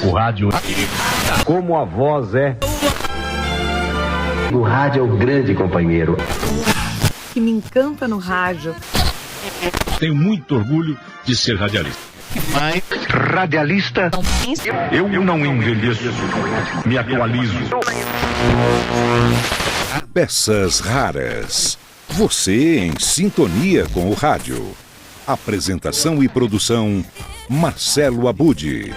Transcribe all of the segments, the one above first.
O rádio, como a voz é. O rádio é o grande companheiro. Que me encanta no rádio. Tenho muito orgulho de ser radialista. Radialista. Eu não envelheço, me atualizo. Peças raras. Você em sintonia com o rádio. Apresentação e produção, Marcelo Abud.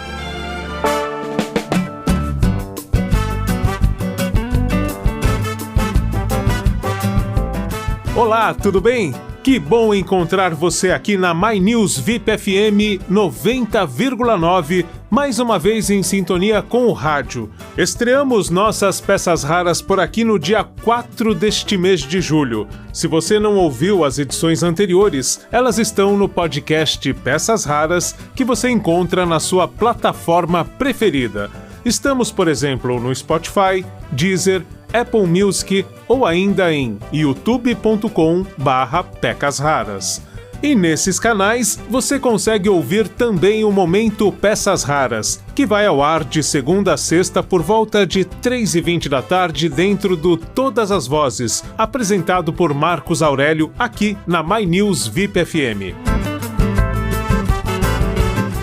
Olá, tudo bem? Que bom encontrar você aqui na My News VIP FM 90,9, mais uma vez em sintonia com o rádio. Estreamos nossas peças raras por aqui no dia 4 deste mês de julho. Se você não ouviu as edições anteriores, elas estão no podcast Peças Raras, que você encontra na sua plataforma preferida. Estamos, por exemplo, no Spotify, Deezer, Apple Music ou ainda em youtube.com/Pecas Raras. E nesses canais você consegue ouvir também o Momento Peças Raras, que vai ao ar de segunda a sexta por volta de 3h20 da tarde dentro do Todas as Vozes, apresentado por Marcos Aurélio aqui na My News VIP FM.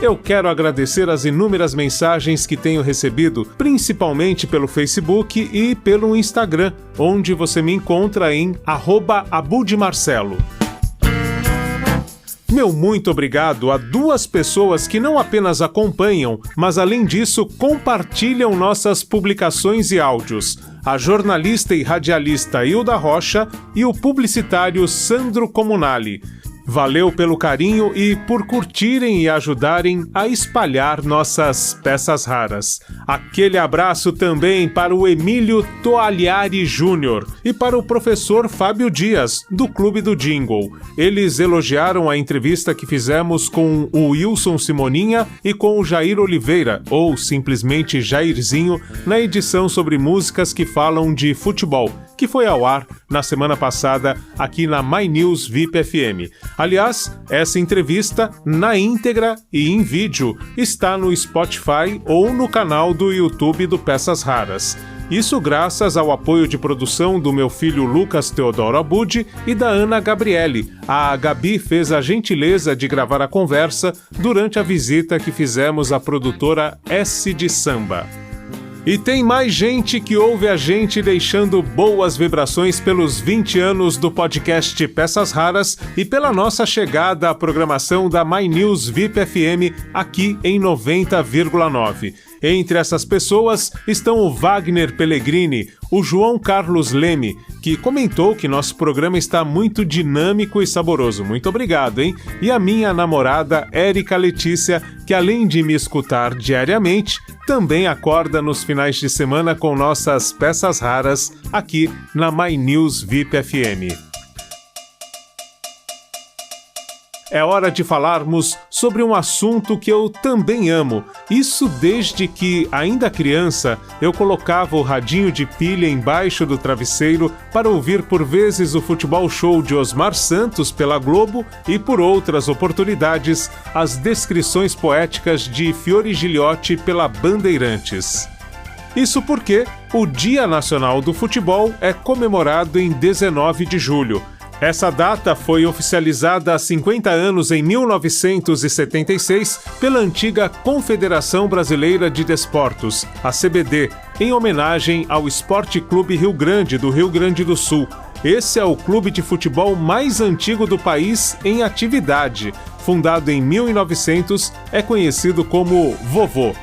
Eu quero agradecer as inúmeras mensagens que tenho recebido, principalmente pelo Facebook e pelo Instagram, onde você me encontra em @abudmarcelo. Meu muito obrigado a duas pessoas que não apenas acompanham, mas além disso compartilham nossas publicações e áudios. A jornalista e radialista Hilda Rocha e o publicitário Sandro Comunali. Valeu pelo carinho e por curtirem e ajudarem a espalhar nossas peças raras. Aquele abraço também para o Emílio Toalhari Júnior e para o professor Fábio Dias, do Clube do Jingle. Eles elogiaram a entrevista que fizemos com o Wilson Simoninha e com o Jair Oliveira, ou simplesmente Jairzinho, na edição sobre músicas que falam de futebol, que foi ao ar na semana passada aqui na My News VIP FM. Aliás, essa entrevista, na íntegra e em vídeo, está no Spotify ou no canal do YouTube do Peças Raras. Isso graças ao apoio de produção do meu filho Lucas Teodoro Abud e da Ana Gabriele. A Gabi fez a gentileza de gravar a conversa durante a visita que fizemos à produtora S de Samba. E tem mais gente que ouve a gente deixando boas vibrações pelos 20 anos do podcast Peças Raras e pela nossa chegada à programação da My News VIP FM aqui em 90,9. Entre essas pessoas estão o Wagner Pellegrini, o João Carlos Leme, que comentou que nosso programa está muito dinâmico e saboroso. Muito obrigado, hein? E a minha namorada Érica Letícia, que além de me escutar diariamente, também acorda nos finais de semana com nossas peças raras aqui na My News VIP FM. É hora de falarmos sobre um assunto que eu também amo. Isso desde que, ainda criança, eu colocava o radinho de pilha embaixo do travesseiro para ouvir por vezes o futebol show de Osmar Santos pela Globo e, por outras oportunidades, as descrições poéticas de Fiore Giliotti pela Bandeirantes. Isso porque o Dia Nacional do Futebol é comemorado em 19 de julho. Essa data foi oficializada há 50 anos em 1976 pela antiga Confederação Brasileira de Desportos, a CBD, em homenagem ao Esporte Clube Rio Grande, do Rio Grande do Sul. Esse é o clube de futebol mais antigo do país em atividade. Fundado em 1900, é conhecido como Vovô.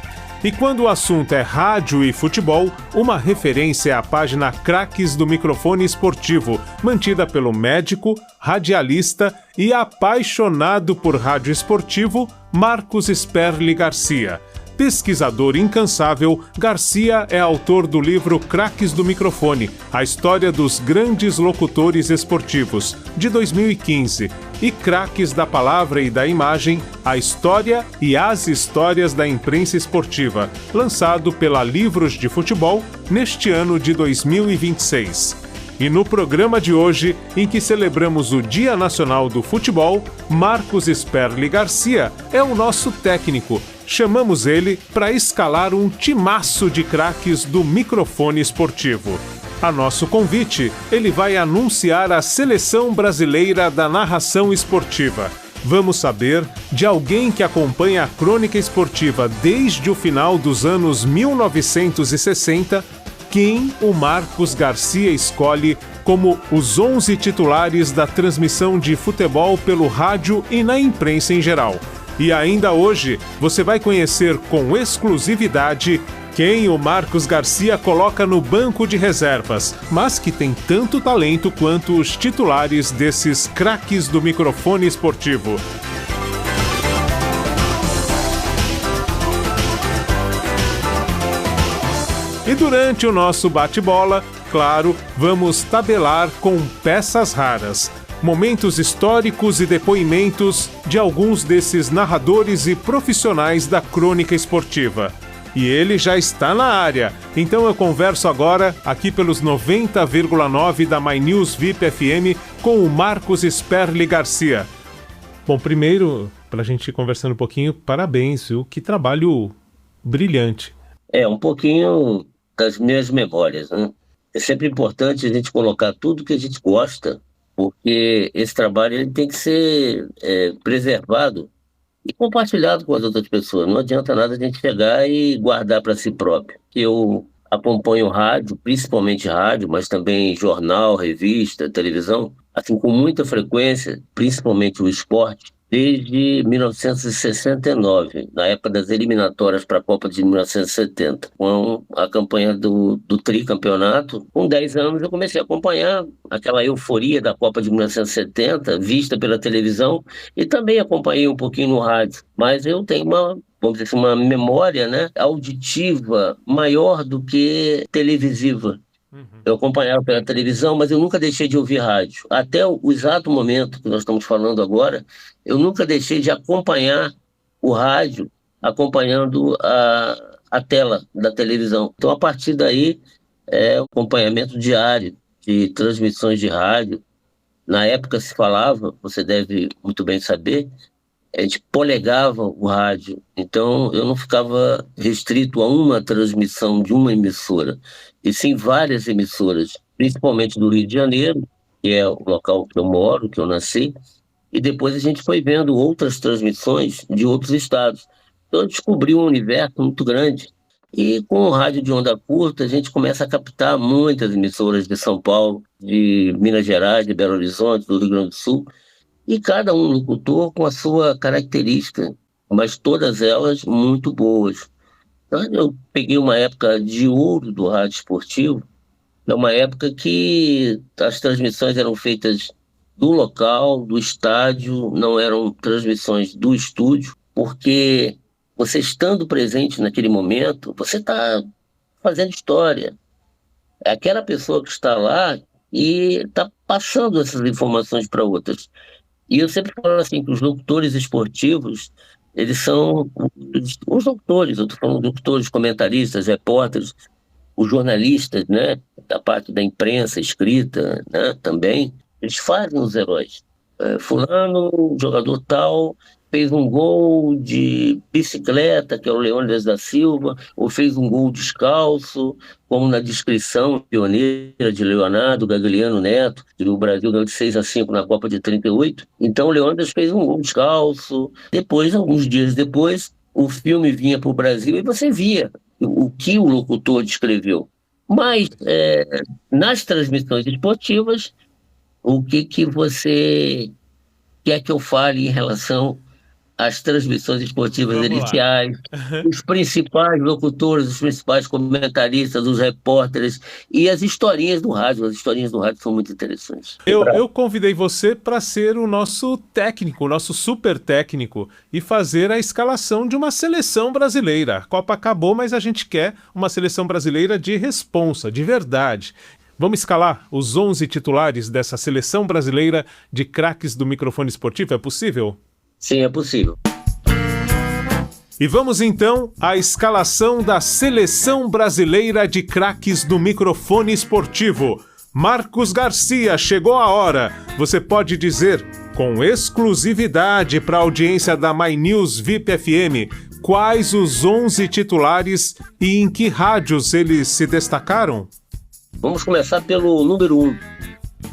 E quando o assunto é rádio e futebol, uma referência é a página Craques do Microfone Esportivo, mantida pelo médico, radialista e apaixonado por rádio esportivo Marcos Sperli Garcia. Pesquisador incansável, Garcia é autor do livro Craques do Microfone, a história dos grandes locutores esportivos, de 2015, e Craques da Palavra e da Imagem, a história e as histórias da imprensa esportiva, lançado pela Livros de Futebol neste ano de 2026. E no programa de hoje, em que celebramos o Dia Nacional do Futebol, Marcos Sperli Garcia é o nosso técnico. Chamamos ele para escalar um timaço de craques do microfone esportivo. A nosso convite, ele vai anunciar a Seleção Brasileira da Narração Esportiva. Vamos saber de alguém que acompanha a crônica esportiva desde o final dos anos 1960, quem o Marcos Garcia escolhe como os 11 titulares da transmissão de futebol pelo rádio e na imprensa em geral. E ainda hoje, você vai conhecer com exclusividade quem o Marcos Garcia coloca no banco de reservas, mas que tem tanto talento quanto os titulares desses craques do microfone esportivo. E durante o nosso bate-bola, claro, vamos tabelar com peças raras, momentos históricos e depoimentos de alguns desses narradores e profissionais da crônica esportiva. E ele já está na área, então eu converso agora, aqui pelos 90,9 da My News VIP FM, com o Marcos Sperli Garcia. Bom, primeiro, para a gente ir conversando um pouquinho, parabéns, viu? Que trabalho brilhante. Um pouquinho das minhas memórias, né? É sempre importante a gente colocar tudo que a gente gosta, porque esse trabalho ele tem que ser preservado e compartilhado com as outras pessoas. Não adianta nada a gente chegar e guardar para si próprio. Eu acompanho rádio, principalmente rádio, mas também jornal, revista, televisão, assim, com muita frequência, principalmente o esporte, desde 1969, na época das eliminatórias para a Copa de 1970, com a campanha do tricampeonato. Com 10 anos eu comecei a acompanhar aquela euforia da Copa de 1970, vista pela televisão, e também acompanhei um pouquinho no rádio. Mas eu tenho vamos dizer assim, uma memória, né, auditiva maior do que televisiva. Eu acompanhava pela televisão, mas eu nunca deixei de ouvir rádio. Até o exato momento que nós estamos falando agora, eu nunca deixei de acompanhar o rádio, acompanhando a tela da televisão. Então, a partir daí, o acompanhamento diário de transmissões de rádio. Na época se falava, você deve muito bem saber, a gente polegava o rádio. Então, eu não ficava restrito a uma transmissão de uma emissora, e sim várias emissoras, principalmente do Rio de Janeiro, que é o local que eu moro, que eu nasci, e depois a gente foi vendo outras transmissões de outros estados. Então, eu descobri um universo muito grande. E com o rádio de onda curta, a gente começa a captar muitas emissoras de São Paulo, de Minas Gerais, de Belo Horizonte, do Rio Grande do Sul, e cada um locutor com a sua característica, mas todas elas muito boas. Então, eu peguei uma época de ouro do rádio esportivo, é uma época que as transmissões eram feitas do local, do estádio, não eram transmissões do estúdio, porque você estando presente naquele momento, você está fazendo história. É aquela pessoa que está lá e está passando essas informações para outras. E eu sempre falo assim, que os locutores esportivos, eles são os locutores, eu estou falando de locutores, comentaristas, repórteres, os jornalistas, né, da parte da imprensa escrita, né, também, eles fazem os heróis. Fulano, jogador tal, fez um gol de bicicleta, que é o Leônidas da Silva, ou fez um gol descalço, como na descrição pioneira de Leonardo Gagliano Neto, que o Brasil ganhou de 6-5 na Copa de 38. Então o Leônidas fez um gol descalço. Depois, alguns dias depois, o filme vinha para o Brasil e você via o que o locutor descreveu. Mas, nas transmissões esportivas, o que você quer que eu fale em relação às transmissões esportivas iniciais, os principais locutores, os principais comentaristas, os repórteres e as historinhas do rádio. As historinhas do rádio são muito interessantes. Eu convidei você para ser o nosso técnico, o nosso super técnico, e fazer a escalação de uma seleção brasileira. A Copa acabou, mas a gente quer uma seleção brasileira de responsa, de verdade. Vamos escalar os 11 titulares dessa seleção brasileira de craques do microfone esportivo? É possível? Sim, é possível. E vamos então à escalação da seleção brasileira de craques do microfone esportivo. Marcos Garcia, chegou a hora. Você pode dizer, com exclusividade para a audiência da My News VIP FM, quais os 11 titulares e em que rádios eles se destacaram? Vamos começar pelo número 1,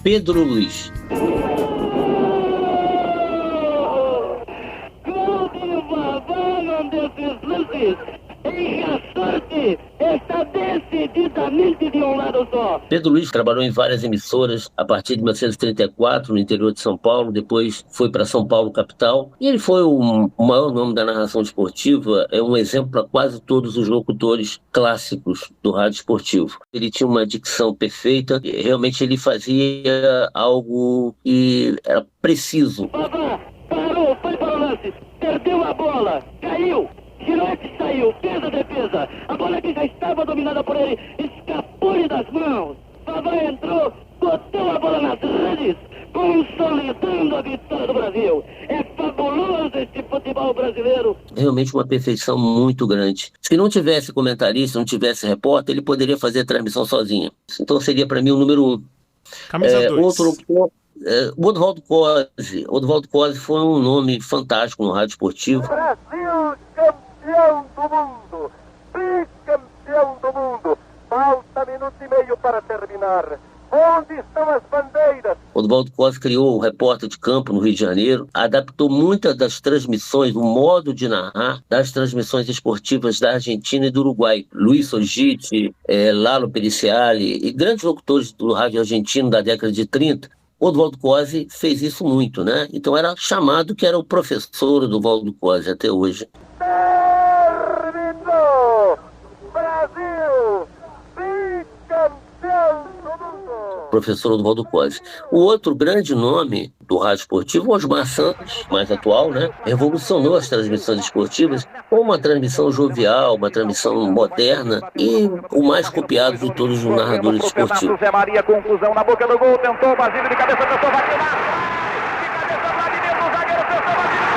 Pedro Luiz. Está decididamente de um lado só. Pedro Luiz trabalhou em várias emissoras a partir de 1934 no interior de São Paulo, depois foi para São Paulo capital, e ele foi o maior nome da narração esportiva, é um exemplo para quase todos os locutores clássicos do rádio esportivo. Ele tinha uma dicção perfeita, realmente ele fazia algo que era preciso. Babá, parou, foi para o lance, perdeu a bola, caiu. Girotti saiu, fez a defesa. A bola que já estava dominada por ele escapou-lhe das mãos. Vavá entrou, botou a bola nas redes, consolidando a vitória do Brasil. É fabuloso este futebol brasileiro. Realmente uma perfeição muito grande. Se não tivesse comentarista, não tivesse repórter, ele poderia fazer a transmissão sozinho. Então seria para mim o número 1. Camisa 2. Outro ponto. Oswaldo Cosi. Oswaldo Cosi foi um nome fantástico no rádio esportivo. Brasil, campeão do mundo, bicampeão do mundo. Falta minuto e meio para terminar. Onde estão as bandeiras? Oswaldo Cosi criou o Repórter de Campo no Rio de Janeiro, adaptou muitas das transmissões, o modo de narrar das transmissões esportivas da Argentina e do Uruguai. Luiz Sogite, Lalo Periciali e grandes locutores do rádio argentino da década de 30. Oswaldo Cosi fez isso muito, né? Então era chamado que era o professor do Oswaldo Cosi até hoje. Terminou! Brasil, bicampeão do mundo! Professor Oswaldo Cosi. O outro grande nome do rádio esportivo, Osmar Santos, mais atual, né? Revolucionou as transmissões esportivas com uma transmissão jovial, uma transmissão moderna e o mais copiado de todos os narradores esportivos. Zé Maria, conclusão na boca do gol, tentou, Basílio de cabeça, tentou, bateu lá. De cabeça, Vladimir, o zagueiro, tentou, Basílio.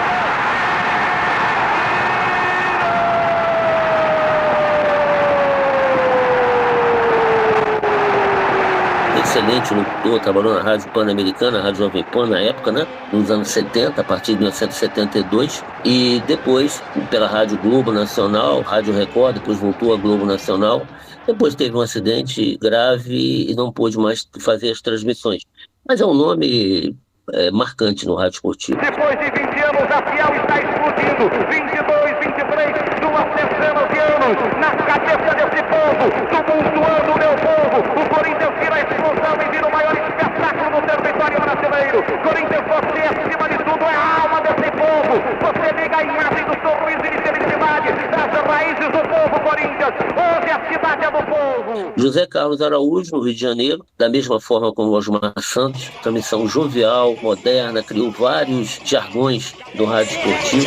Excelente locutor, trabalhou na Rádio Pan-Americana, na Rádio Jovem Pan na época, né? Nos anos 70, a partir de 1972, e depois pela Rádio Globo Nacional, Rádio Record, depois voltou à Globo Nacional, depois teve um acidente grave e não pôde mais fazer as transmissões. Mas é um nome marcante no rádio esportivo. Depois de 20 anos, a Fiel está explodindo. 22, 23, 2 centenas de anos na cabeça desse povo, tumultuando o meu povo. O Corinthians vira a explosão e vira o maior espetáculo no território brasileiro. Corinthians, você acima de tudo é a alma desse povo. Você liga a imagem do sorriso e de felicidade das raízes do povo, Corinthians. Hoje a cidade é do povo. José Carlos Araújo, no Rio de Janeiro, da mesma forma como Osmar Santos, transmissão jovial, moderna, criou vários jargões do rádio esportivo.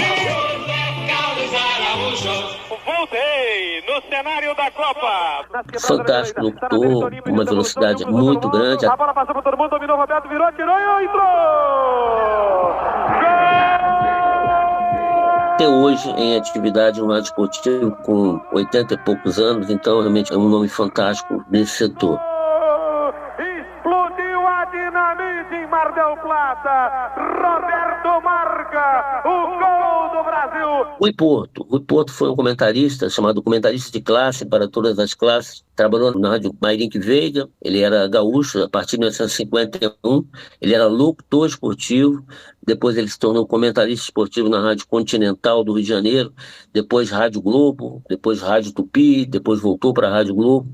Voltei no cenário da Copa. Fantástico locutor, uma velocidade muito grande. A bola passou por todo mundo, dominou, Roberto virou, tirou e entrou! Gol! Até hoje em atividade no rádio esportivo com 80 e poucos anos, então realmente é um nome fantástico nesse setor. Explodiu a dinamite em Mar del Plata. Roberto marca o gol do Brasil. Rui Porto foi um comentarista, chamado comentarista de classe para todas as classes. Trabalhou na rádio Mairink Veiga, ele era gaúcho a partir de 1951, ele era locutor esportivo, depois ele se tornou comentarista esportivo na Rádio Continental do Rio de Janeiro, depois Rádio Globo, depois Rádio Tupi, depois voltou para a Rádio Globo.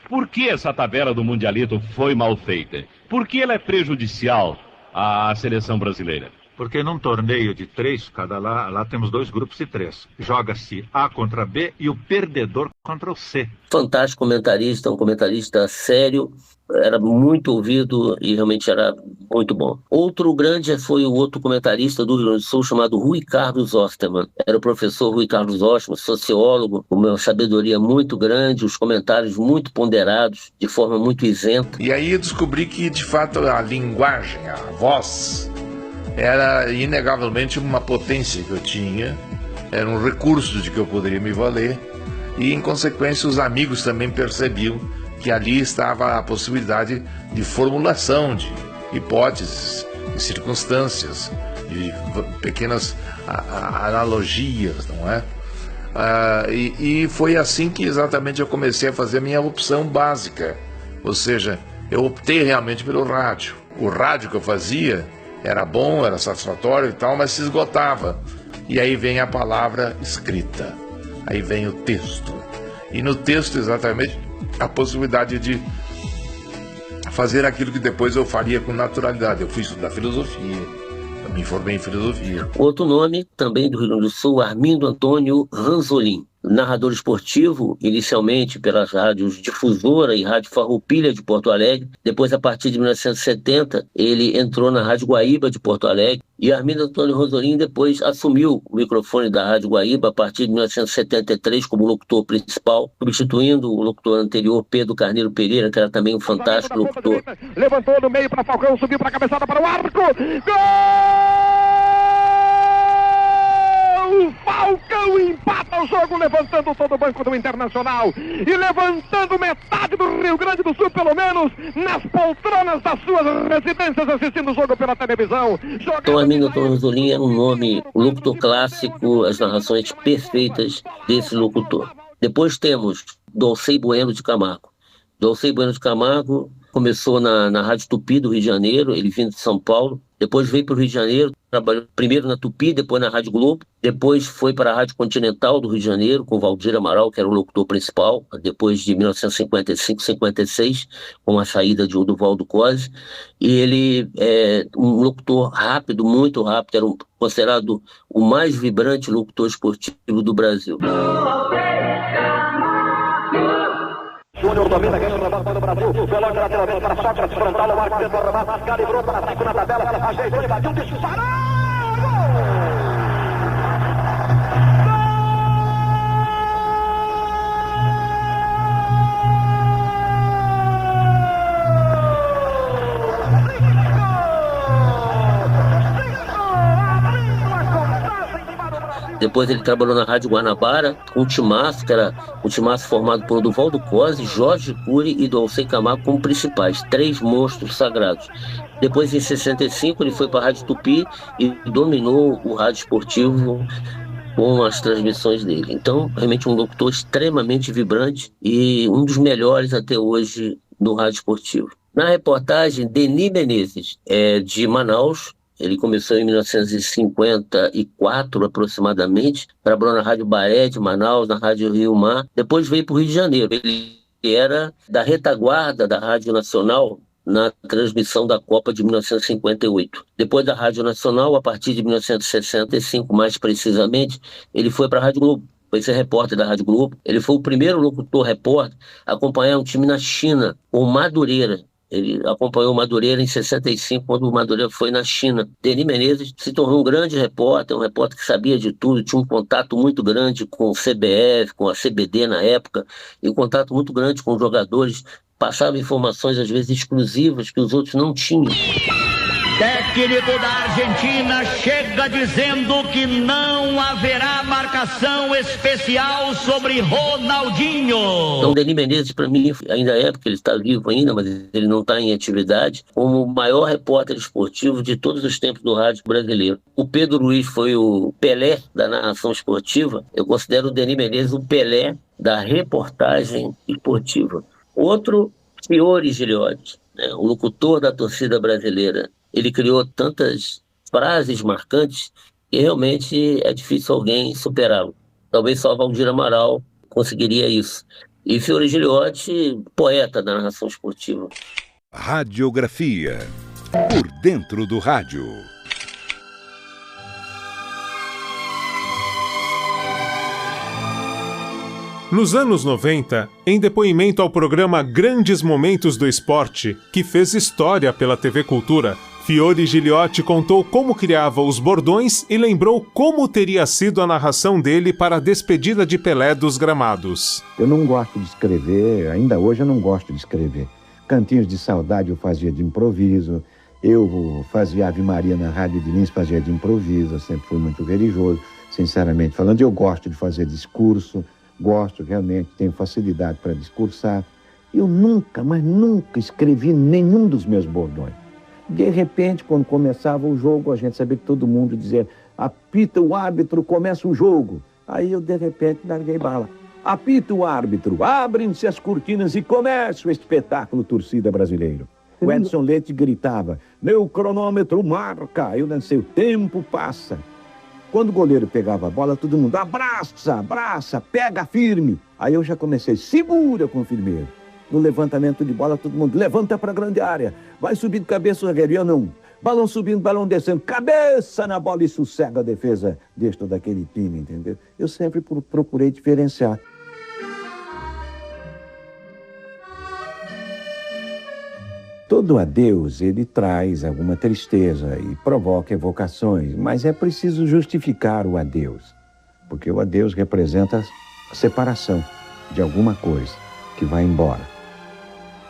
Por que essa tabela do Mundialito foi mal feita? Por que ela é prejudicial à seleção brasileira? Porque num torneio de 3, lá temos 2 grupos de 3. Joga-se A contra B e o perdedor contra o C. Fantástico comentarista, um comentarista sério, era muito ouvido e realmente era muito bom. Outro grande foi o outro comentarista do Rio Grande do Sul chamado Rui Carlos Osterman. Era o professor Rui Carlos Osterman, sociólogo, com uma sabedoria muito grande, os comentários muito ponderados, de forma muito isenta. E aí eu descobri que, de fato, a linguagem, a voz, era inegavelmente uma potência que eu tinha, era um recurso de que eu poderia me valer, e em consequência os amigos também percebiam que ali estava a possibilidade de formulação de hipóteses, de circunstâncias, de pequenas analogias, não é? E foi assim que exatamente eu comecei a fazer a minha opção básica, ou seja, eu optei realmente pelo rádio. O rádio que eu fazia era bom, era satisfatório e tal, mas se esgotava. E aí vem a palavra escrita, aí vem o texto. E no texto, exatamente, a possibilidade de fazer aquilo que depois eu faria com naturalidade. Eu fui estudar filosofia, eu me formei em filosofia. Outro nome, também do Rio Grande do Sul, Armindo Antônio Ranzolin. Narrador esportivo, inicialmente pelas rádios Difusora e Rádio Farroupilha de Porto Alegre. Depois, a partir de 1970, ele entrou na Rádio Guaíba de Porto Alegre. E Armindo Antônio Ranzolin depois assumiu o microfone da Rádio Guaíba a partir de 1973 como locutor principal, substituindo o locutor anterior, Pedro Carneiro Pereira, que era também um fantástico locutor. Levantou no meio para Falcão, subiu para a cabeçada para o arco. Gol! O Falcão empata o jogo, levantando todo o banco do Internacional e levantando metade do Rio Grande do Sul, pelo menos, nas poltronas das suas residências, assistindo o jogo pela televisão. Então, Armindo Antônio Ranzolin era um nome, um locutor clássico, as narrações perfeitas desse locutor. Depois temos Dolcei Bueno de Camargo. Dolcei Bueno de Camargo começou na Rádio Tupi do Rio de Janeiro, ele vindo de São Paulo. Depois veio para o Rio de Janeiro, trabalhou primeiro na Tupi, depois na Rádio Globo. Depois foi para a Rádio Continental do Rio de Janeiro, com o Valdir Amaral, que era o locutor principal, depois de 1955, 56, com a saída de Oduvaldo Cosi. E ele é um locutor rápido, muito rápido, era considerado o mais vibrante locutor esportivo do Brasil. Júnior domina, ganha o rebote do Brasil, coloca lateralmente para Sócrates, frontal, o arco dentro do rebote, calibrou para 5 na tabela, ajeitou, invadiu, disparou! Gol! Depois ele trabalhou na Rádio Guanabara, com o Timaço, que era um Timaço formado por Oduvaldo Cosi, Jorge Cury e Dolcei Camargo como principais, 3 monstros sagrados. Depois, em 65, ele foi para a Rádio Tupi e dominou o rádio esportivo com as transmissões dele. Então, realmente um locutor extremamente vibrante e um dos melhores até hoje no rádio esportivo. Na reportagem, Denis Menezes, de Manaus. Ele começou em 1954, aproximadamente, trabalhou na Rádio Baré de Manaus, na Rádio Rio Mar. Depois veio para o Rio de Janeiro. Ele era da retaguarda da Rádio Nacional na transmissão da Copa de 1958. Depois da Rádio Nacional, a partir de 1965, mais precisamente, ele foi para a Rádio Globo. Foi ser repórter da Rádio Globo. Ele foi o primeiro locutor repórter a acompanhar um time na China, o Madureira. Ele acompanhou o Madureira em 65, quando o Madureira foi na China. Denis Menezes se tornou um grande repórter, um repórter que sabia de tudo, tinha um contato muito grande com o CBF, com a CBD na época, e um contato muito grande com os jogadores, passava informações às vezes exclusivas que os outros não tinham. Técnico da Argentina chega dizendo que não haverá marcação especial sobre Ronaldinho. Então, Denis Menezes, para mim, ainda é, porque ele está vivo ainda, mas ele não está em atividade, como o maior repórter esportivo de todos os tempos do rádio brasileiro. O Pedro Luiz foi o Pelé da narração esportiva. Eu considero o Denis Menezes o Pelé da reportagem esportiva. Outro, Fiore Giliotti, o locutor da torcida brasileira. Ele criou tantas frases marcantes que realmente é difícil alguém superá-lo. Talvez só Valdir Amaral conseguiria isso. E Fiore Giliotti, poeta da narração esportiva. Radiografia. Por dentro do rádio. Nos anos 90, em depoimento ao programa Grandes Momentos do Esporte, que fez história pela TV Cultura, Fiore Giliotti contou como criava os bordões e lembrou como teria sido a narração dele para a despedida de Pelé dos gramados. Eu não gosto de escrever, ainda hoje eu não gosto de escrever. Cantinhos de saudade eu fazia de improviso, eu fazia Ave Maria na Rádio de Lins, fazia de improviso, eu sempre fui muito religioso, sinceramente falando. Eu gosto de fazer discurso, gosto realmente, tenho facilidade para discursar. Eu nunca, mas nunca escrevi nenhum dos meus bordões. De repente, quando começava o jogo, a gente sabia que todo mundo dizia: apita o árbitro, começa o jogo. Aí eu, de repente, larguei bala. Apita o árbitro, abrem-se as cortinas e começa o espetáculo Torcida Brasileira. O Edson Leite gritava: meu cronômetro marca. Eu lancei: o tempo passa. Quando o goleiro pegava a bola, todo mundo: abraça, abraça, pega firme. Aí eu já comecei: segura com firmeza. No levantamento de bola, todo mundo: levanta para a grande área, vai subindo cabeça, eu não. Balão subindo, balão descendo, cabeça na bola e sossega a defesa deste ou daquele time, entendeu? Eu sempre procurei diferenciar. Todo adeus, ele traz alguma tristeza e provoca evocações, mas é preciso justificar o adeus, porque o adeus representa a separação de alguma coisa que vai embora.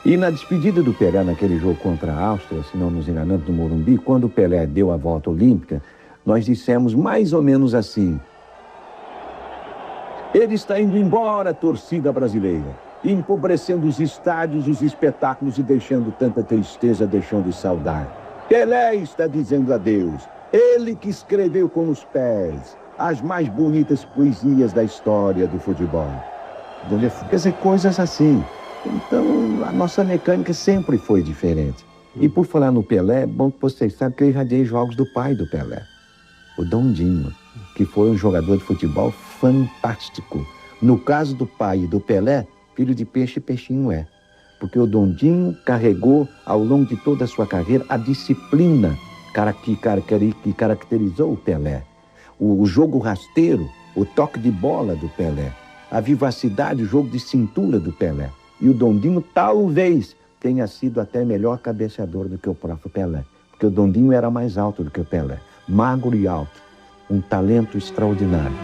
E na despedida do Pelé naquele jogo contra a Áustria, se não nos enganamos, no Morumbi, quando o Pelé deu a volta olímpica, nós dissemos mais ou menos assim: ele está indo embora, torcida brasileira, empobrecendo os estádios, os espetáculos e deixando tanta tristeza, deixando saudade. Pelé está dizendo adeus, ele que escreveu com os pés as mais bonitas poesias da história do futebol. Quer dizer, coisas assim. Então, a nossa mecânica sempre foi diferente. E por falar no Pelé, é bom que vocês sabem que eu irradiei jogos do pai do Pelé, o Dondinho, que foi um jogador de futebol fantástico. No caso do pai e do Pelé, filho de peixe, peixinho é. Porque o Dondinho carregou, ao longo de toda a sua carreira, a disciplina que caracterizou o Pelé. O jogo rasteiro, o toque de bola do Pelé, a vivacidade, o jogo de cintura do Pelé. E o Dondinho talvez tenha sido até melhor cabeceador do que o próprio Pelé. Porque o Dondinho era mais alto do que o Pelé. Magro e alto. Um talento extraordinário.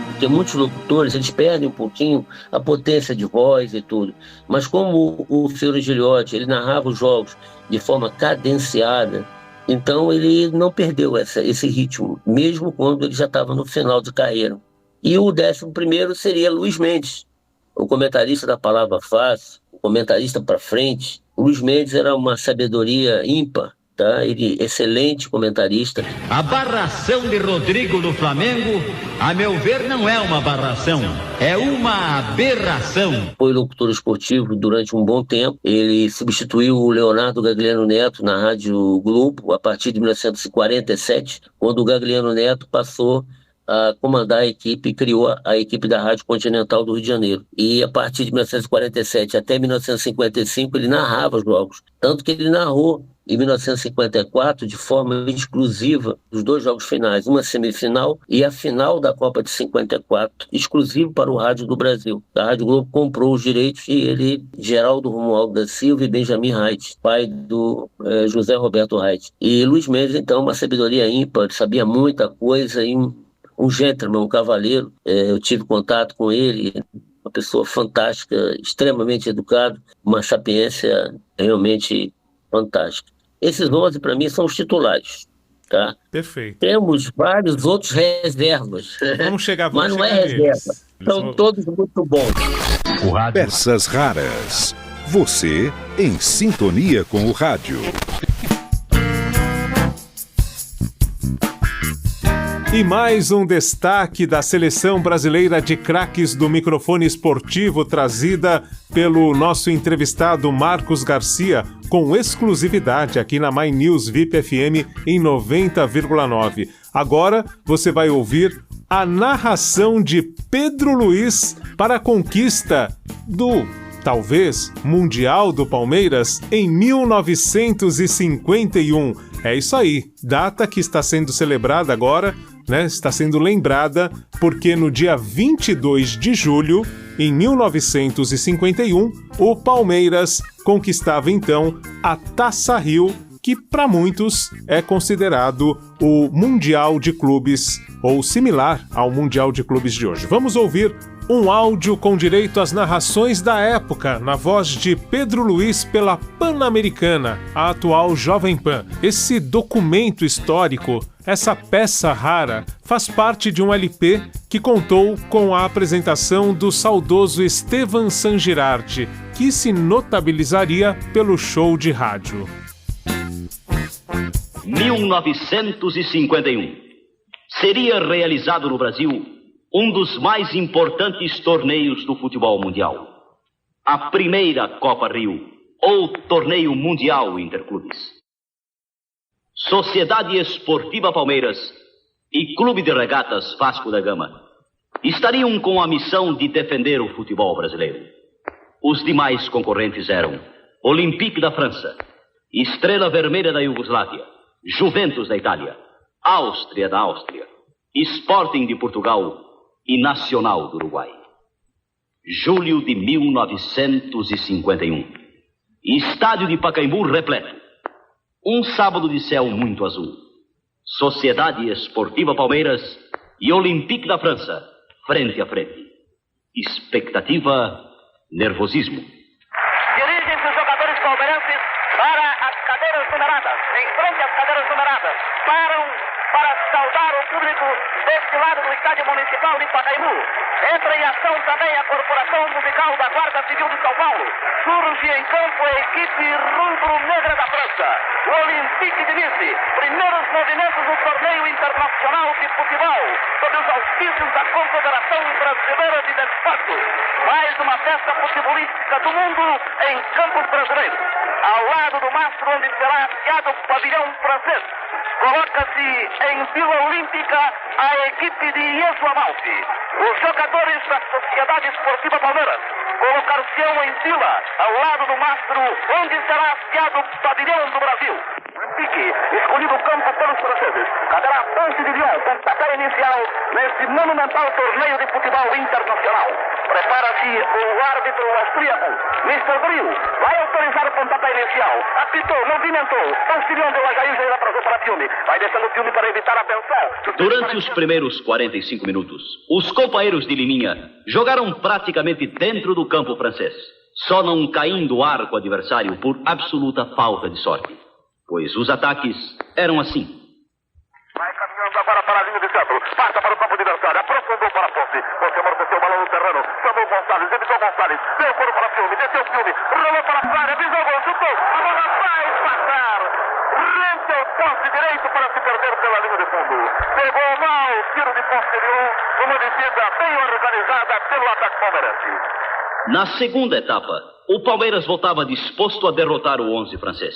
Porque muitos locutores, eles perdem um pouquinho a potência de voz e tudo. Mas como o Fiore Giliotti, ele narrava os jogos de forma cadenciada, então ele não perdeu esse ritmo, mesmo quando ele já estava no final de carreira. E o 11º seria Luiz Mendes, o comentarista da Palavra Fácil, o comentarista para frente. O Luiz Mendes era uma sabedoria ímpar, tá? Ele, excelente comentarista. A barração de Rodrigo no Flamengo, a meu ver, não é uma barração, é uma aberração. Foi locutor esportivo durante um bom tempo. Ele substituiu o Leonardo Gagliano Neto na Rádio Globo a partir de 1947, quando o Gagliano Neto passou a comandar a equipe, criou a equipe da Rádio Continental do Rio de Janeiro. E a partir de 1947 até 1955 ele narrava os jogos. Tanto que ele narrou em 1954 de forma exclusiva os 2 jogos finais, uma semifinal e a final da Copa de 54, exclusivo para o Rádio do Brasil. A Rádio Globo comprou os direitos e ele, Geraldo Romualdo da Silva e Benjamin Reit, pai do José Roberto Reit. E Luiz Mendes, então, uma sabedoria ímpar, sabia muita coisa e um gentleman, um cavaleiro. Eu tive contato com ele, uma pessoa fantástica, extremamente educado, uma sapiência realmente fantástica. Esses 11, para mim, são os titulares. Tá? Perfeito. Temos vários outros reservas. Vamos chegar, mas não é reserva. São todos muito bons. Peças raras. Você em sintonia com o rádio. E mais um destaque da Seleção Brasileira de Craques do Microfone Esportivo, trazida pelo nosso entrevistado Marcos Garcia, com exclusividade aqui na My News VIP FM em 90,9. Agora você vai ouvir a narração de Pedro Luiz para a conquista do, talvez, Mundial do Palmeiras em 1951. É isso aí, data que está sendo celebrada agora, né? Está sendo lembrada porque no dia 22 de julho, em 1951, o Palmeiras conquistava então a Taça Rio, que para muitos é considerado o Mundial de Clubes, ou similar ao Mundial de Clubes de hoje. Vamos ouvir um áudio com direito às narrações da época, na voz de Pedro Luiz pela Pan-Americana, a atual Jovem Pan. Esse documento histórico Essa peça rara faz parte de um LP que contou com a apresentação do saudoso Estevan San Girardi, que se notabilizaria pelo show de rádio. 1951. Seria realizado no Brasil um dos mais importantes torneios do futebol mundial. A primeira Copa Rio, ou Torneio Mundial Interclubes. Sociedade Esportiva Palmeiras e Clube de Regatas Vasco da Gama estariam com a missão de defender o futebol brasileiro. Os demais concorrentes eram Olympique da França, Estrela Vermelha da Iugoslávia, Juventus da Itália, Áustria da Áustria, Sporting de Portugal e Nacional do Uruguai. Julho de 1951. Estádio de Pacaembu repleto. Um sábado de céu muito azul. Sociedade Esportiva Palmeiras e Olympique da França, frente a frente. Expectativa, nervosismo. Dirigem-se os jogadores palmeirenses para as cadeiras numeradas. Em frente às cadeiras numeradas. Param para saudar o público deste lado do Estádio Municipal de Pacaembu. Entra em ação também a Corporação Musical da Guarda Civil de São Paulo. Surge em campo a equipe rubro-negra da França. O Olympique de Nice. Primeiros movimentos do torneio internacional de futebol, sob os auspícios da Confederação Brasileira de Desporto. Mais uma festa futebolística do mundo em campos brasileiros. Ao lado do mastro onde será afiado o pavilhão francês, coloca-se em Vila Olímpica a equipe de Iesu Amalfi. Os jogadores da Sociedade Esportiva Palmeiras colocar-se-ão em fila ao lado do mastro onde será afiado o pavilhão do Brasil. Olympique, escolhido o campo pelos franceses. Caberá a Ponte de Lyon, pontapé inicial nesse monumental torneio de futebol internacional. Prepara-se o árbitro austríaco, Mr. Grill, vai autorizar o pontapé inicial. Apitou, movimentou, auxiliando o Jair atrasou para Filme. Vai deixando o Filme para evitar a tensão. Durante os primeiros 45 minutos, os companheiros de Liminha jogaram praticamente dentro do campo francês, só não caindo o arco adversário por absoluta falta de sorte, pois os ataques eram assim. Vai caminhando agora para a linha de centro. Passa para o campo adversário. Aprofundou para a posse. Você amorteceu o balão no terreno. Chamou Gonçalves. Evitou Gonçalves. Deu foro para Filme. Desceu Filme. Rolou para a área. Visou gol. Chutou. A bola vai passar. Rente ao poste direito para se perder pela linha de fundo. Pegou mal o tiro de posterior. Uma defesa bem organizada pelo ataque palmeirense. Na segunda etapa, o Palmeiras voltava disposto a derrotar o 11 francês.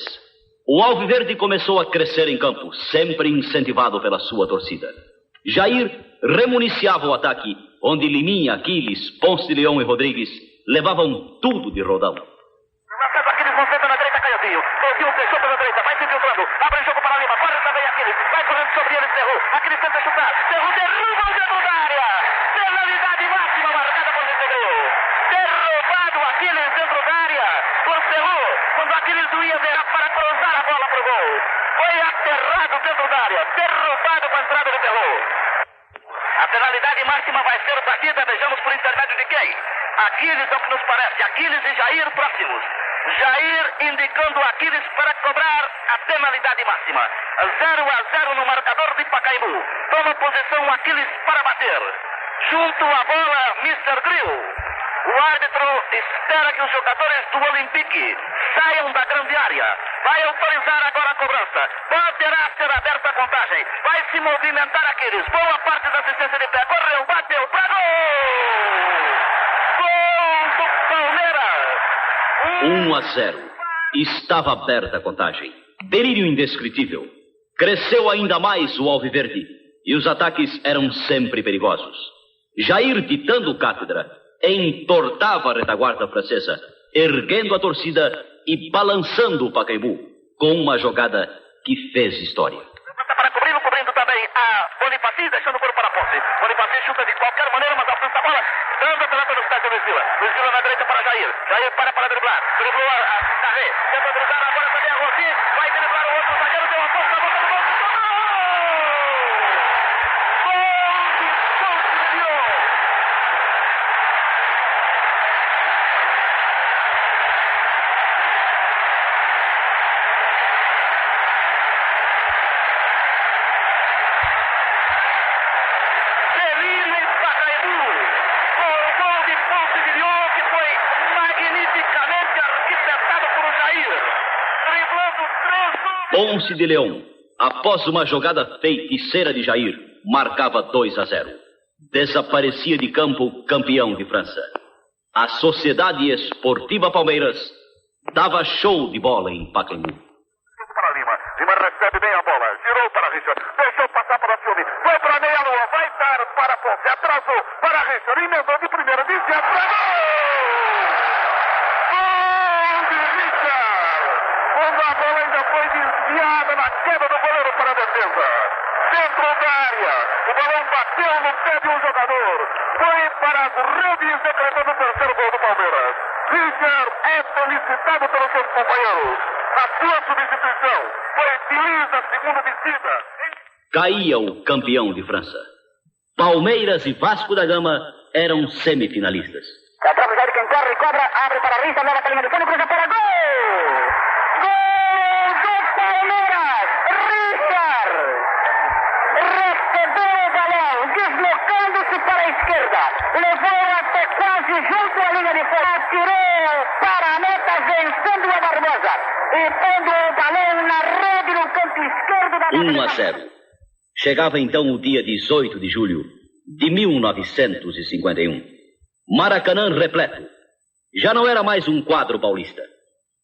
O Alviverde começou a crescer em campo, sempre incentivado pela sua torcida. Jair remuniciava o ataque, onde Liminha, Aquiles, Ponce de Leão e Rodrigues levavam tudo de rodão. Aquiles concentra na direita, Caiozinho. Coutinho fechou pela direita, vai se infiltrando. Abre o jogo para Lima, corre também Aquiles. Vai correndo sobre ele, Cerro. Aquiles tenta chutar. Cerro derruba o dedo da área. Penalidade máxima marcada por Negreiro. Derrubado Aquiles dentro da área. Por Cerro, quando Aquiles ia ver para cruzar a bola para o gol. Foi aterrado dentro da área. Derrubado com a entrada de Cerro. A penalidade máxima vai ser batida, vejamos por intermédio de quem? Aquiles é o que nos parece. Aquiles e Jair próximos. Jair indicando Aquiles para cobrar a penalidade máxima. 0-0 no marcador de Pacaembu. Toma posição Aquiles para bater. Junto à bola, Mr. Grill. O árbitro espera que os jogadores do Olympique saiam da grande área. Vai autorizar agora a cobrança. Poderá ser aberta a contagem. Vai se movimentar Aquiles. Boa parte da assistência de pé. Correu, bateu, para gol! Gol do Palmeiras! 1-0. Estava aberta a contagem. Delírio indescritível. Cresceu ainda mais o Alviverde. E os ataques eram sempre perigosos. Jair, ditando cátedra, entortava a retaguarda francesa, erguendo a torcida e balançando o Pacaembu, com uma jogada que fez história. Para cobrindo também a Bonifaci, deixando o corpo para a Ponce. Bonifaci chuta de qualquer maneira, mas alcança a bola, dando a pelota no estádio Luiz Vila. Luiz Vila na direita para Jair. Jair para driblar. Driblou a Carré. Tenta driblar agora também a Rossi. Vai driblar o outro zagueiro, deu uma força, a bola do gol. Ponce de Leão, após uma jogada feiticeira de Jair, marcava 2-0. Desaparecia de campo campeão de França. A Sociedade Esportiva Palmeiras dava show de bola em Pacaembu. Para Lima. Lima recebe bem a bola. Girou para Richard. Deixou passar para Fiume. Foi para a meia-lua. Vai dar para Ponce. Atrasou para Richard. Emendou de primeira. Desviado para gol! Gol de Richard! Quando a bola ainda foi desviada na queda do goleiro para a defesa. Dentro da área. O balão bateu no pé de um jogador. Foi para as redes, decretando o terceiro gol do Palmeiras. Richard é felicitado pelos seus companheiros. A sua substituição foi feliz a segunda descida. Caía o campeão de França. Palmeiras e Vasco da Gama eram semifinalistas. Atrás de quem corre, cobra, abre para Richard, leva para a linha de fundo, cruza para gol! Gol do Palmeiras! Richard! Recebeu o balão, deslocando-se para a esquerda. Levou até quase junto à linha de fundo. Atirou para a meta, vencendo a Barbosa. E pondo o balão na rede no canto esquerdo da 1-0. Chegava então o dia 18 de julho de 1951. Maracanã repleto. Já não era mais um quadro paulista.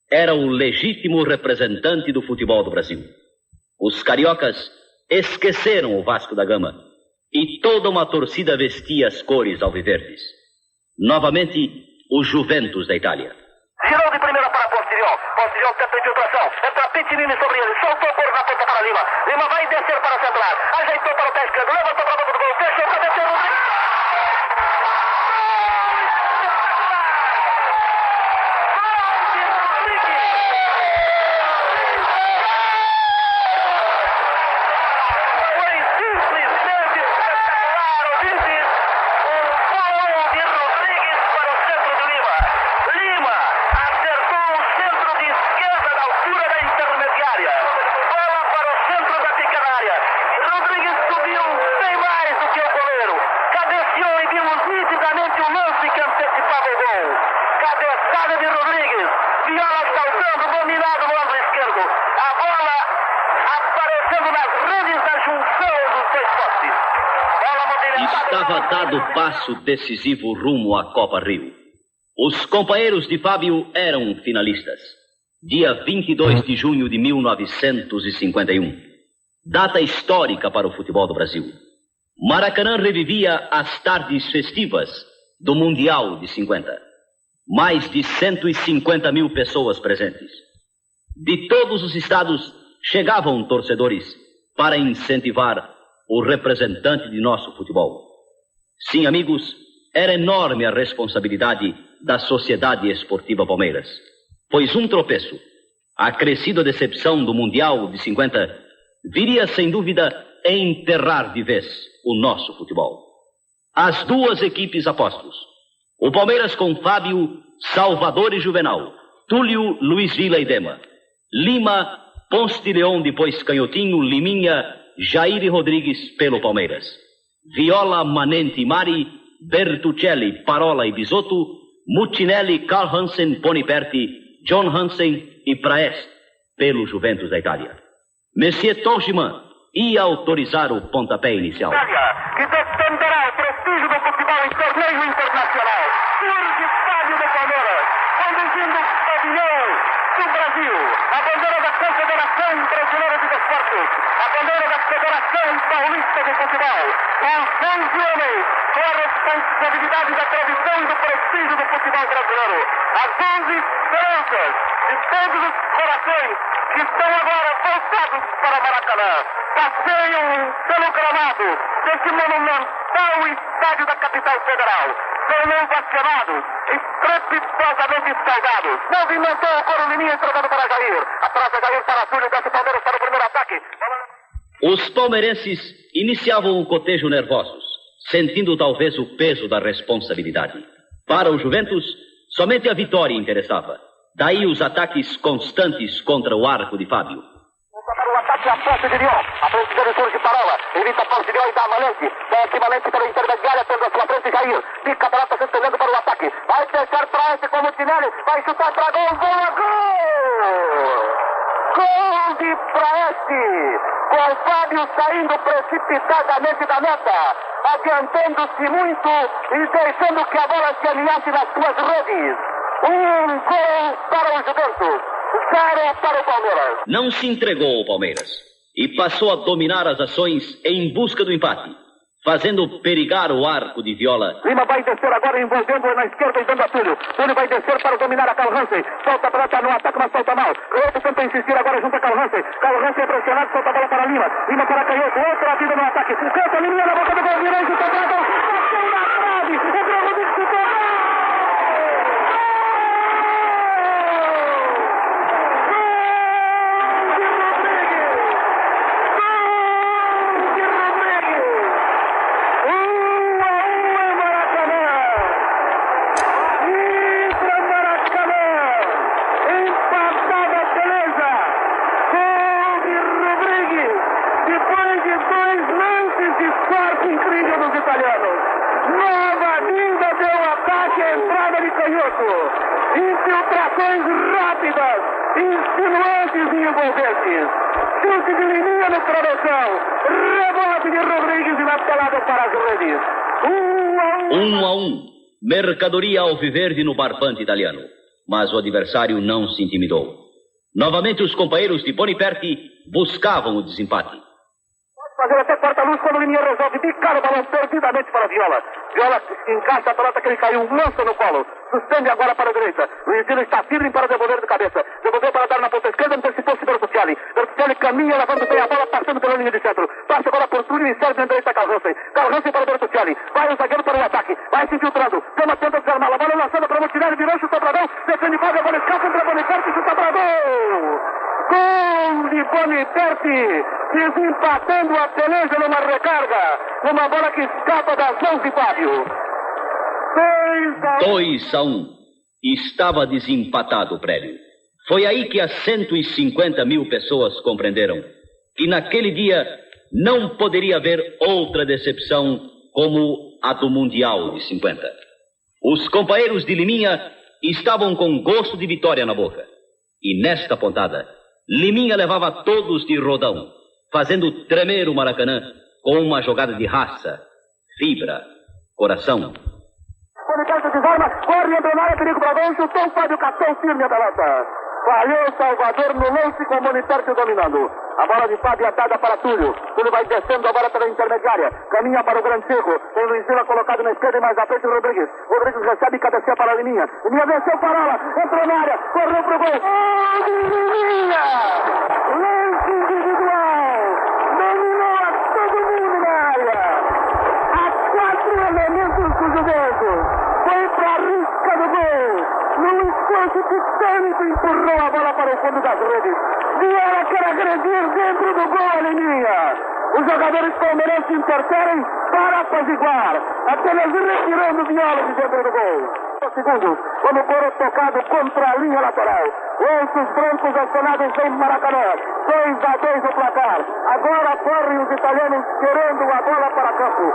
Era o legítimo representante do futebol do Brasil. Os cariocas esqueceram o Vasco da Gama e toda uma torcida vestia as cores alviverdes. Novamente, o Juventus da Itália. Girou de primeira para Postilion. Postilion tenta infiltração. Entra Pitinini sobre ele. Soltou por na ponta para Lima. Lima vai descer para centrar. Ajeitou para o pé esquerdo. Levantou para a boca do gol. Fechou para descer o Estava dado o passo decisivo rumo à Copa Rio. Os companheiros de Fábio eram finalistas. Dia 22 de junho de 1951. Data histórica para o futebol do Brasil. Maracanã revivia as tardes festivas do Mundial de 50. Mais de 150 mil pessoas presentes. De todos os estados chegavam torcedores para incentivar o representante de nosso futebol. Sim, amigos, era enorme a responsabilidade da Sociedade Esportiva Palmeiras, pois um tropeço, a crescida decepção do Mundial de 50, viria sem dúvida a enterrar de vez o nosso futebol. As duas equipes apostos, o Palmeiras com Fábio, Salvador e Juvenal, Túlio, Luiz Vila e Dema, Lima, Ponce de Leão, depois Canhotinho, Liminha, Jair e Rodrigues pelo Palmeiras. Viola, Manente e Mari, Bertuccelli, Parola e Bisotto, Mutinelli, Karl Hansen, Boniperti, John Hansen e Praest pelo Juventus da Itália. Monsieur Torgiman ia autorizar o pontapé inicial. Que defenderá o prestígio do futebol em torneio internacional. Surge Fábio do Palmeiras, conduzindo o pavilhão do Brasil, a bandeira da Confederação Brasileira de Desportos, a bandeira da Federação Paulista de Futebol, com 11 homens, com a responsabilidade da tradição e do prestígio do futebol brasileiro. As 11 esperanças de todos os corações que estão agora voltados para Maracanã. Passeiam pelo gramado desse monumental estádio da capital federal. Foram ovacionados, estrepitosamente saudados. Movimentou o coro Liminha entregando para Jair. Atrás de Jair para Túlio, desce o Palmeiras para o primeiro ataque. Os palmeirenses iniciavam o cotejo nervosos, sentindo talvez o peso da responsabilidade. Para o Juventus, somente a vitória interessava. Daí os ataques constantes contra o arco de Fábio. Para o ataque a Ponce de Leão. A frente dele surge Parola. Evita Ponce de Leão e dá Manente. Desce Manente pela intermediária, tendo a sua frente Jair. Fica a pelota se estendendo para o ataque. Vai fechar para esse com o Mutinelli. Vai chutar para gol. Gol! Gol! Gol de Praeste, com Fábio saindo precipitadamente da meta, adiantando-se muito e deixando que a bola se alinhasse nas suas redes. Um gol para o Juventus, 0 para o Palmeiras. Não se entregou ao Palmeiras e passou a dominar as ações em busca do empate, fazendo perigar o arco de Viola. Lima vai descer agora, envolvendo na esquerda e dando a Túlio. Túlio vai descer para dominar a Karl Hansen. Solta a pelota no ataque, mas solta mal. Canhoto tenta insistir agora junto a Karl Hansen. Karl Hansen é pressionado, solta a bola para Lima. Lima para Canhoto, outra vida no ataque. Canta a Lima na boca do gol, direito, quadrado. Bateu na trave, entrou o Rodrigo, chutou. Infiltrações rápidas, insinuantes e envolventes. Chute de Liminha no travessão. Rebote de Rodrigues e na pelada para as redes. 1-1. Mercadoria alviverde no barbante italiano. Mas o adversário não se intimidou. Novamente os companheiros de Boniperti buscavam o desempate. Fazer até quarta-luz quando o Liminha resolve bicar o balão perdidamente para Viola. Viola encaixa a pelota que ele caiu, lança no colo. Suspende agora para a direita. Luizino está firme para devolver de cabeça. Devolveu para dar na ponta esquerda, antecipou-se Bertucciali. Bertucciali caminha, levando bem a bola, passando pela linha de centro. Passa agora por Túlio e serve na direita Karl Hansen. Karl Hansen para Bertucciali. Vai o zagueiro para o ataque. Vai se infiltrando. Toma, tenta desarmar. A bola lançada para Montinelli, virou, chutou para gol. Defende Fábio, a bola escapa para Boniperti e chuta para gol. Gol de Boniperti, desempatando a peleja numa recarga, numa bola que escapa das mãos de Fábio. 2-1. Estava desempatado o prédio. Foi aí que as 150 mil pessoas compreenderam que naquele dia não poderia haver outra decepção como a do Mundial de 50. Os companheiros de Liminha estavam com gosto de vitória na boca. E nesta pontada, Liminha levava todos de rodão, fazendo tremer o Maracanã com uma jogada de raça, fibra, coração. Boniperti desarma, corre, entra na área, perigo para gol, chutou, Fábio Castel, firme a pelota. Falhou Salvador no lance com o Boniperti dominando. A bola de Fábio é dada para Túlio. Túlio vai descendo agora pela intermediária. Caminha para o grande circo. Tem Luiz Silva colocado na esquerda e mais à frente o Rodrigues. Rodrigues recebe e cabeceia para a Liminha. Liminha venceu Parola. Entrou na área. Correu pro gol. Liminha! Lance individual. Dominou a todo mundo na área. A 4 elementos do Juventus. Foi para a risca do gol. Num esforço titânico, empurrou a bola para o fundo das redes. Viola quer agredir dentro do gol a Liminha. Os jogadores palmeirenses interferem para apaziguar, apenas retirando Viola de dentro do gol. Segundos, quando o Coro tocado contra a linha lateral. Lenços brancos acionados em Maracanã. 2-2 o placar. Agora correm os italianos querendo a bola para campo.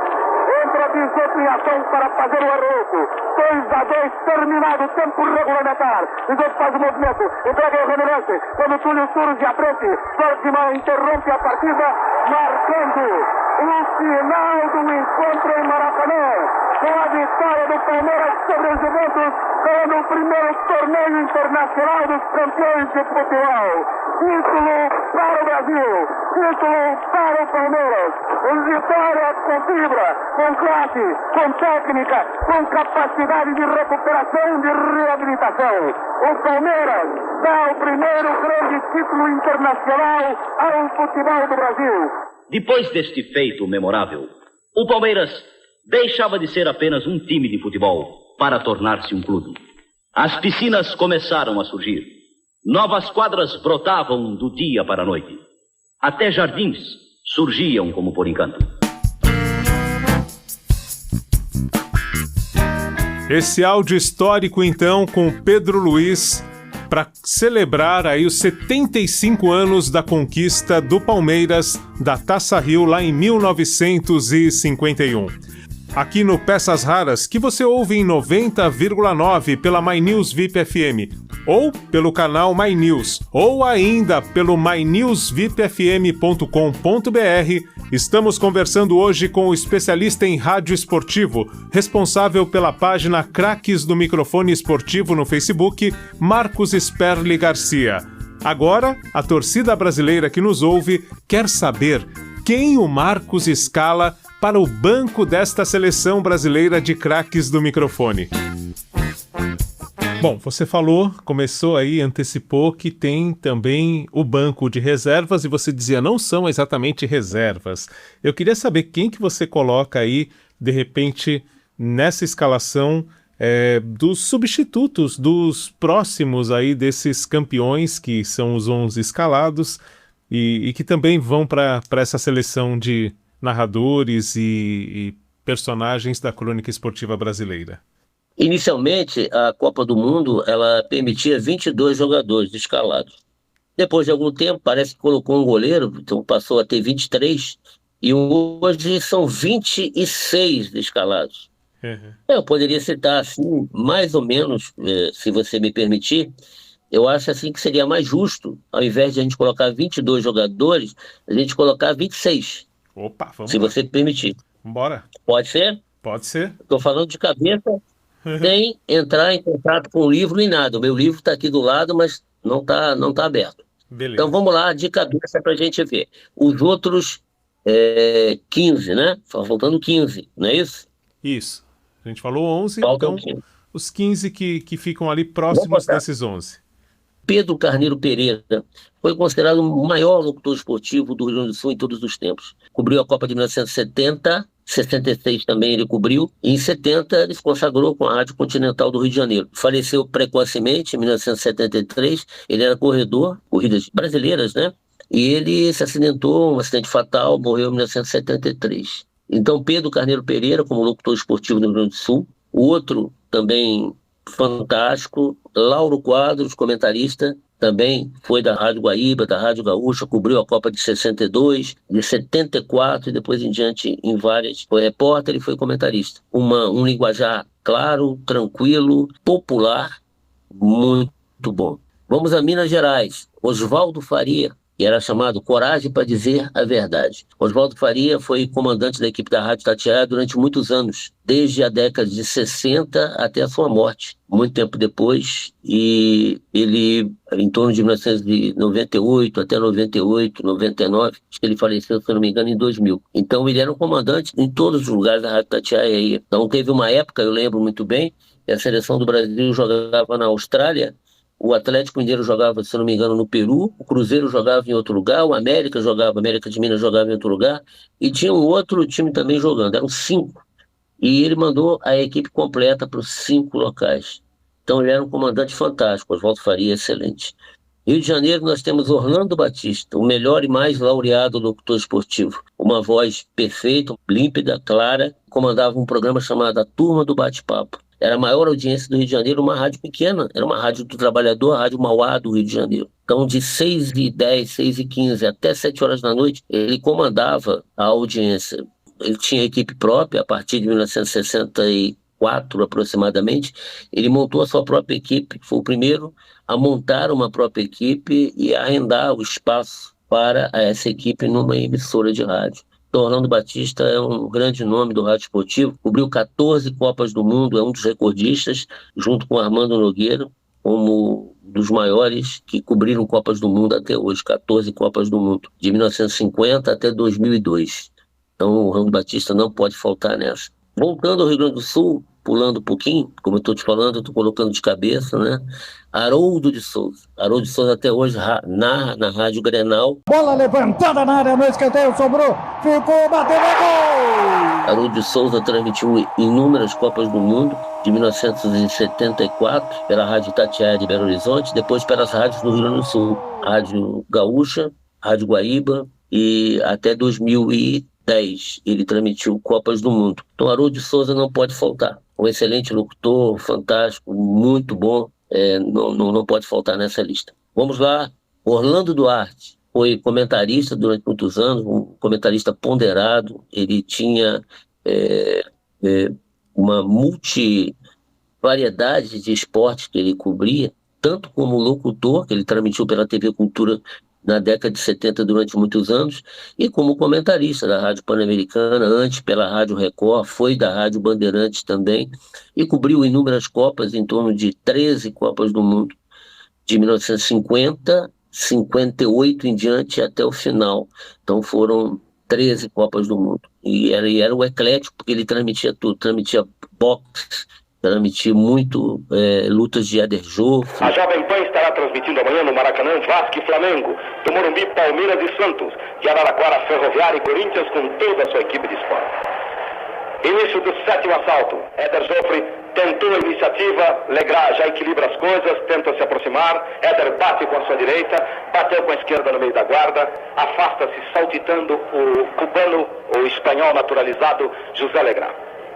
Entra Bisotto em ação para fazer o arremesso. 2-2, terminado o tempo regulamentar. Bisotto faz o movimento, entrega o Remelance. Quando Túlio surge à frente, Ferdinand interrompe a partida, marcando o final do encontro em Maracanã. Com a vitória do Palmeiras sobre os Juventus, ganhando o primeiro torneio internacional dos campeões de futebol. Título para o Brasil, título para o Palmeiras. Vitória com fibra, com classe, com técnica, com capacidade de recuperação e de reabilitação. O Palmeiras dá o primeiro grande título internacional ao futebol do Brasil. Depois deste feito memorável, o Palmeiras deixava de ser apenas um time de futebol para tornar-se um clube. As piscinas começaram a surgir. Novas quadras brotavam do dia para a noite. Até jardins surgiam como por encanto. Esse áudio histórico, então, com Pedro Luiz, para celebrar aí os 75 anos da conquista do Palmeiras da Taça Rio lá em 1951. aqui no Peças Raras, que você ouve em 90,9 pela My News VIP FM, ou pelo canal My News, ou ainda pelo mynewsvipfm.com.br. Estamos conversando hoje com o especialista em rádio esportivo, responsável pela página Craques do Microfone Esportivo no Facebook, Marcos Sperli Garcia. Agora, a torcida brasileira que nos ouve quer saber quem o Marcos escala para o banco desta seleção brasileira de craques do microfone. Bom, você falou, começou aí, antecipou que tem também o banco de reservas e você dizia não são exatamente reservas. Eu queria saber quem que você coloca aí, de repente, nessa escalação dos substitutos, dos próximos aí desses campeões que são os 11 escalados e que também vão para essa seleção de narradores e personagens da crônica esportiva brasileira. Inicialmente, a Copa do Mundo ela permitia 22 jogadores escalados. Depois de algum tempo, parece que colocou um goleiro, então passou a ter 23, e hoje são 26 escalados. Uhum. Eu poderia citar assim, mais ou menos, se você me permitir, eu acho assim que seria mais justo, ao invés de a gente colocar 22 jogadores, a gente colocar 26. Opa, vamos se lá. Você permitir. Bora. Pode ser? Pode ser. Estou falando de cabeça, sem entrar em contato com o livro nem nada. O meu livro está aqui do lado, mas não tá aberto. Beleza. Então vamos lá, de cabeça para a gente ver. Os outros 15, né? Faltando 15, não é isso? Isso. A gente falou 11, faltam então 15. Os 15 que ficam ali próximos desses 11. Pedro Carneiro Pereira foi considerado o maior locutor esportivo do Rio Grande do Sul em todos os tempos. Cobriu a Copa de 1970, 66 também ele cobriu, e em 70 ele se consagrou com a Rádio Continental do Rio de Janeiro. Faleceu precocemente em 1973, ele era corredor, corridas brasileiras, né? E ele se acidentou, um acidente fatal, morreu em 1973. Então Pedro Carneiro Pereira, como locutor esportivo do Rio Grande do Sul. O outro também fantástico, Lauro Quadros, comentarista, também foi da Rádio Guaíba, da Rádio Gaúcha, cobriu a Copa de 62, de 74 e depois em diante em várias. Foi repórter e foi comentarista. Um linguajar claro, tranquilo, popular, muito bom. Vamos a Minas Gerais. Oswaldo Faria, que era chamado Coragem para Dizer a Verdade. Oswaldo Faria foi comandante da equipe da Rádio Itatiaia durante muitos anos, desde a década de 60 até a sua morte, muito tempo depois, e ele, em torno de 1998 até 98, 99, acho que ele faleceu, se não me engano, em 2000. Então ele era um comandante em todos os lugares da Rádio Itatiaia. Então teve uma época, eu lembro muito bem, que a seleção do Brasil jogava na Austrália. O Atlético Mineiro jogava, se não me engano, no Peru, o Cruzeiro jogava em outro lugar, o América de Minas jogava em outro lugar, e tinha um outro time também jogando, eram 5. E ele mandou a equipe completa para os 5 locais. Então ele era um comandante fantástico, Oswaldo Faria, excelente. Rio de Janeiro nós temos Orlando Batista, o melhor e mais laureado locutor esportivo. Uma voz perfeita, límpida, clara, comandava um programa chamado A Turma do Bate-Papo. Era a maior audiência do Rio de Janeiro, uma rádio pequena, era uma rádio do trabalhador, a Rádio Mauá do Rio de Janeiro. Então, de 6h10, 6h15 até 7 horas da noite, ele comandava a audiência. Ele tinha equipe própria, a partir de 1964 aproximadamente, ele montou a sua própria equipe, foi o primeiro a montar uma própria equipe e a arrendar o espaço para essa equipe numa emissora de rádio. Orlando Batista é um grande nome do rádio esportivo, cobriu 14 Copas do Mundo, é um dos recordistas, junto com Armando Nogueira, como dos maiores que cobriram Copas do Mundo até hoje, 14 Copas do Mundo, de 1950 até 2002. Então o Orlando Batista não pode faltar nessa. Voltando ao Rio Grande do Sul, pulando um pouquinho, como eu estou te falando, eu estou colocando de cabeça, né? Haroldo de Souza. Haroldo de Souza até hoje narra na Rádio Grenal. Bola levantada na área, no escanteio, sobrou, ficou, bateu, gol! Haroldo de Souza transmitiu inúmeras Copas do Mundo, de 1974, pela Rádio Itatiaia de Belo Horizonte, depois pelas rádios do Rio Grande do Sul, Rádio Gaúcha, Rádio Guaíba, e até 2010 ele transmitiu Copas do Mundo. Então Haroldo de Souza não pode faltar. Um excelente locutor, fantástico, muito bom, não pode faltar nessa lista. Vamos lá, Orlando Duarte foi comentarista durante muitos anos, um comentarista ponderado, ele tinha uma multivariedade de esportes que ele cobria, tanto como locutor, que ele transmitiu pela TV Cultura na década de 70 durante muitos anos, e como comentarista da Rádio Pan-Americana, antes pela Rádio Record, foi da Rádio Bandeirantes também, e cobriu inúmeras Copas, em torno de 13 Copas do Mundo, de 1950, 58 em diante até o final. Então foram 13 Copas do Mundo. E era o eclético, porque ele transmitia tudo, transmitia boxe, transmitia muito lutas de Éder Joffre. A Jovem Pan estará transmitindo amanhã no Maracanã Vasco e Flamengo, do Morumbi Palmeiras e Santos, de Araraquara Ferroviária e Corinthians com toda a sua equipe de esporte. Início do 7º assalto. Éder Joffre tentou a iniciativa, Legras já equilibra as coisas, tenta se aproximar, Éder bate com a sua direita, bateu com a esquerda no meio da guarda, afasta-se saltitando o cubano, o espanhol naturalizado, José Legras.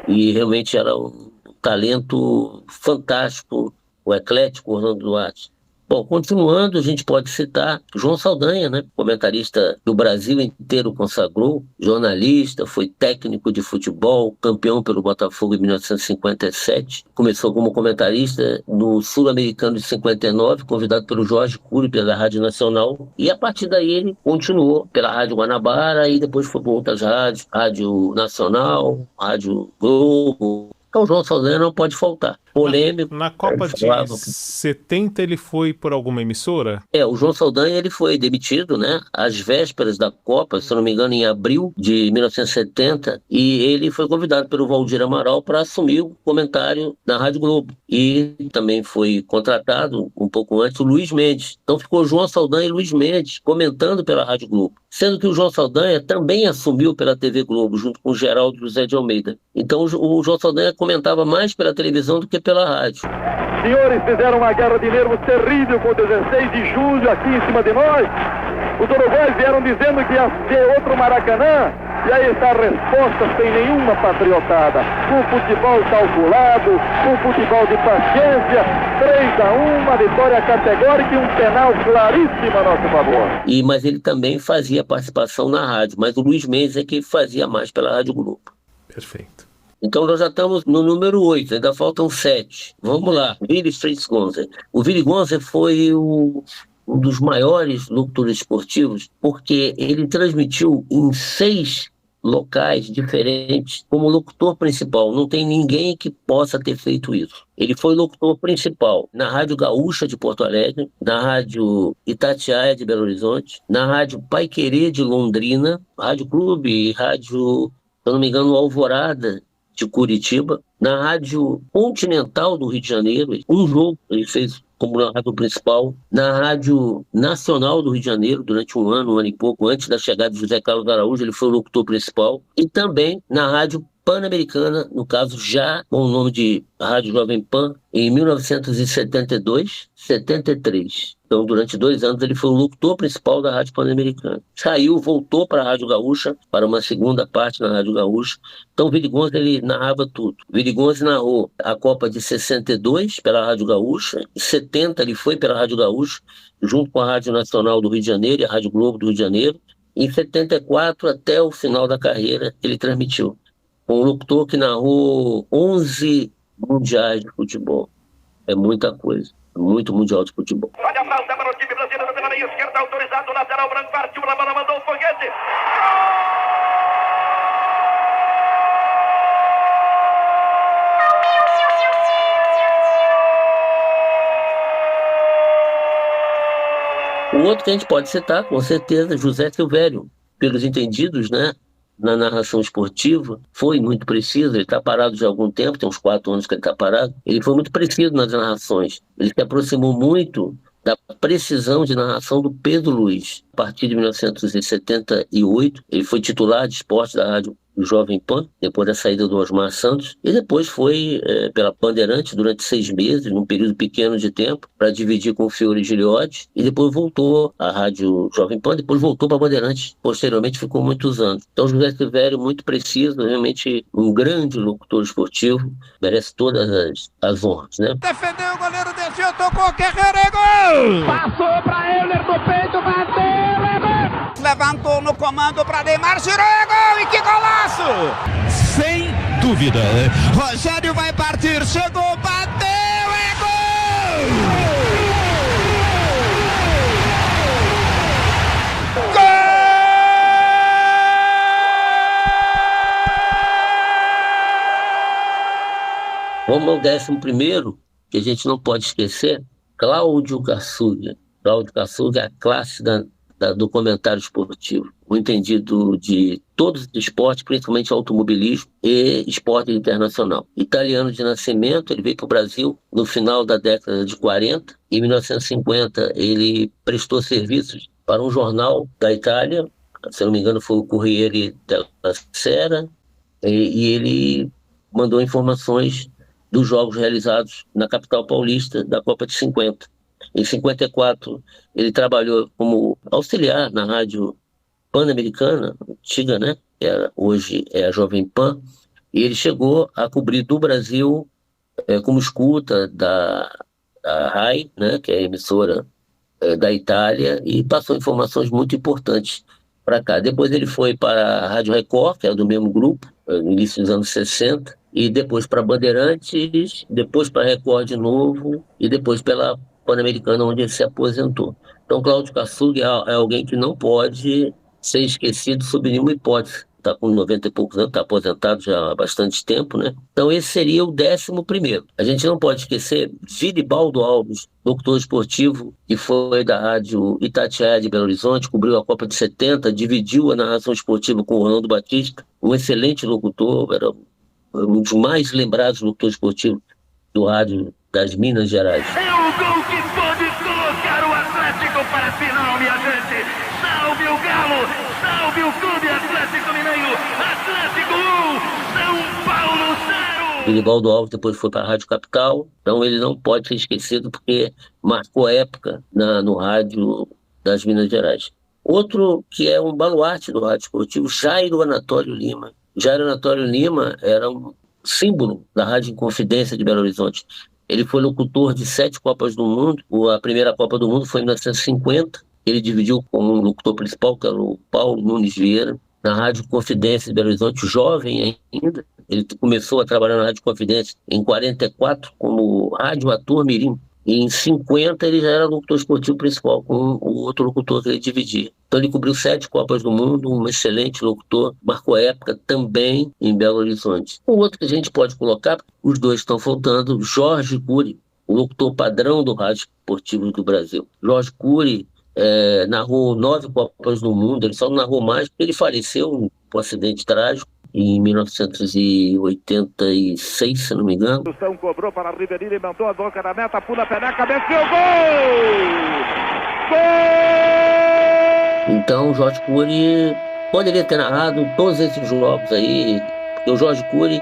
E realmente era um talento fantástico, o eclético Orlando Duarte. Bom, continuando, a gente pode citar João Saldanha, né? Comentarista do Brasil inteiro consagrou, jornalista, foi técnico de futebol, campeão pelo Botafogo em 1957. Começou como comentarista no Sul-Americano de 59, convidado pelo Jorge Cury pela Rádio Nacional. E a partir daí ele continuou pela Rádio Guanabara e depois foi para outras rádios, Rádio Nacional, Rádio Globo. Então, João Saldanha não pode faltar. Polêmico. Na Copa de 70 ele foi por alguma emissora? O João Saldanha ele foi demitido, né? Às vésperas da Copa, se não me engano, em abril de 1970, e ele foi convidado pelo Valdir Amaral para assumir o comentário na Rádio Globo. E também foi contratado, um pouco antes, o Luiz Mendes. Então ficou João Saldanha e Luiz Mendes comentando pela Rádio Globo. Sendo que o João Saldanha também assumiu pela TV Globo, junto com o Geraldo José de Almeida. Então o João Saldanha comentava mais pela televisão do que pela rádio. Senhores, fizeram uma guerra de nervos terrível com 16 de julho aqui em cima de nós. Os uruguaios vieram dizendo que ia ter outro Maracanã. E aí está a resposta sem nenhuma patriotada. Com futebol calculado, com futebol de paciência, 3-1, uma vitória categórica e um penal claríssimo a nosso favor. Mas ele também fazia participação na rádio, mas o Luiz Mendes é que fazia mais pela Rádio Globo. Perfeito. Então nós já estamos no número 8, ainda faltam 7. Vamos lá, Willy Fritz Gonzer. O Willy Gonzer foi um dos maiores locutores esportivos, porque ele transmitiu em 6 locais diferentes como locutor principal. Não tem ninguém que possa ter feito isso. Ele foi locutor principal na Rádio Gaúcha de Porto Alegre, na Rádio Itatiaia de Belo Horizonte, na Rádio Paiquerê de Londrina, Rádio Clube e Rádio, se eu não me engano, Alvorada de Curitiba, na Rádio Continental do Rio de Janeiro. Um jogo ele fez como na rádio principal, na Rádio Nacional do Rio de Janeiro, durante um ano e pouco, antes da chegada de José Carlos Araújo, ele foi o locutor principal, e também na Rádio Pan-Americana, no caso já com o nome de Rádio Jovem Pan, em 1972, 73. Então, durante 2 anos, ele foi o locutor principal da Rádio Pan-Americana. Saiu, voltou para a Rádio Gaúcha, para uma segunda parte na Rádio Gaúcha. Então, o Willy Gonzer, ele narrava tudo. O Willy Gonzer narrou a Copa de 62 pela Rádio Gaúcha. Em 70, ele foi pela Rádio Gaúcha, junto com a Rádio Nacional do Rio de Janeiro e a Rádio Globo do Rio de Janeiro. Em 74, até o final da carreira, ele transmitiu. Um locutor que narrou 11 mundiais de futebol. É muita coisa. Muito mundial de futebol. Olha a falta para o time brasileiro pela meia esquerda, autorizado, lateral branco, partiu, a bola mandou o foguete. O outro que a gente pode citar, com certeza, José Silvério. Pelos entendidos, né? Na narração esportiva, foi muito preciso. Ele está parado já há algum tempo, tem uns 4 anos que ele está parado. Ele foi muito preciso nas narrações. Ele se aproximou muito da precisão de narração do Pedro Luiz. A partir de 1978, ele foi titular de esporte da Rádio Jovem Pan, depois da saída do Osmar Santos, e depois foi pela Bandeirantes durante 6 meses, num período pequeno de tempo, para dividir com o Fiore Giliotti, e depois voltou à Rádio Jovem Pan, depois voltou para a Bandeirantes, posteriormente ficou muitos anos. Então José Silvério, muito preciso, realmente um grande locutor esportivo, merece todas as honras, né? Defendeu o goleiro, desceu, tocou, Guerreiro, é gol! Passou para Euler no peito, bateu, é gol! Levantou no comando para Neymar, girou, é gol! E que golaço! Sem dúvida. Rogério vai partir, chegou, bateu, é gol! Vamos ao 11º, que a gente não pode esquecer, Cláudio Kassug. Cláudio Kassug é a classe do comentário esportivo, o entendido de todos os esportes, principalmente automobilismo e esporte internacional. Italiano de nascimento, ele veio para o Brasil no final da década de 40. Em 1950, ele prestou serviços para um jornal da Itália, se não me engano foi o Corriere della Sera, e ele mandou informações dos jogos realizados na capital paulista da Copa de 50. Em 54, ele trabalhou como auxiliar na rádio pan-americana, antiga, né? Hoje é a Jovem Pan, e ele chegou a cobrir do Brasil como escuta da RAI, né? Que é a emissora da Itália, e passou informações muito importantes para cá. Depois ele foi para a Rádio Record, que é do mesmo grupo, no início dos anos 60, e depois para Bandeirantes, depois para Record de novo, e depois pela Pan-Americana, onde ele se aposentou. Então, Cláudio Kassug é alguém que não pode ser esquecido sob nenhuma hipótese. Está com 90 e poucos anos, está aposentado já há bastante tempo, né? Então, esse seria o 11º. A gente não pode esquecer Gilibaldo Alves, locutor esportivo, que foi da rádio Itatiaia de Belo Horizonte, cobriu a Copa de 70, dividiu a narração esportiva com o Ronaldo Batista, um excelente locutor, era um dos mais lembrados locutores esportivos do rádio das Minas Gerais. É o gol que pode colocar o Atlético para a final, minha gente. Salve o Galo, salve o Clube Atlético Mineiro. Atlético 1, São Paulo 0. Gilibaldo Alves depois foi para a Rádio Capital, então ele não pode ser esquecido porque marcou época no rádio das Minas Gerais. Outro que é um baluarte do rádio esportivo, Jairo Anatório Lima. Jairo Anatório Lima era um símbolo da Rádio Inconfidência de Belo Horizonte. Ele foi locutor de 7 Copas do Mundo. A primeira Copa do Mundo foi em 1950. Ele dividiu com um locutor principal, que era o Paulo Nunes Vieira, na Rádio Confidência de Belo Horizonte, jovem ainda. Ele começou a trabalhar na Rádio Confidência em 44 como radioator mirim. E em 50 ele já era locutor esportivo principal, com o outro locutor que ele dividia. Então ele cobriu 7 Copas do Mundo, um excelente locutor, marcou época também em Belo Horizonte. O outro que a gente pode colocar, os dois estão faltando, Jorge Cury, o locutor padrão do rádio esportivo do Brasil. Jorge Cury narrou 9 Copas do Mundo, ele só não narrou mais porque ele faleceu por um acidente trágico em 1986, se não me engano. O São cobrou para Ribeirinho e mandou a boca na meta, pula a peneca, venceu, gol! Gol! Então o Jorge Cury poderia ter narrado todos esses jogos aí, porque o Jorge Cury,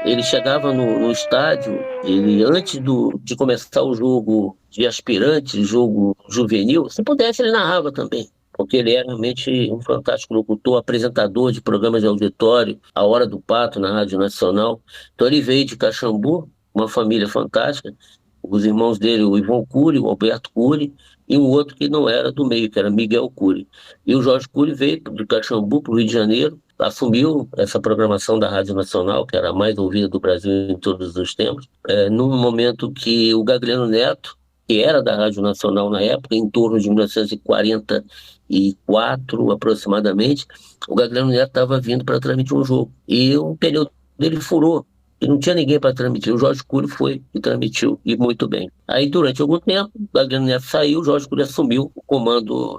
ele chegava no estádio, ele antes de começar o jogo de aspirante, jogo juvenil, se pudesse ele narrava também. Porque ele é realmente um fantástico locutor, apresentador de programas de auditório, A Hora do Pato, na Rádio Nacional. Então ele veio de Caxambu, uma família fantástica, os irmãos dele, o Ivon Cury, o Alberto Cury, e um outro que não era do meio, que era Miguel Cury. E o Jorge Cury veio de Caxambu para o Rio de Janeiro, assumiu essa programação da Rádio Nacional, que era a mais ouvida do Brasil em todos os tempos, num momento que o Gagliano Neto, que era da Rádio Nacional na época, em torno de 1944 aproximadamente, o Gagliano Neto estava vindo para transmitir um jogo. E o pneu dele furou, e não tinha ninguém para transmitir. O Jorge Cury foi e transmitiu, e muito bem. Aí, durante algum tempo, o Gagliano Neto saiu, o Jorge Cury assumiu o comando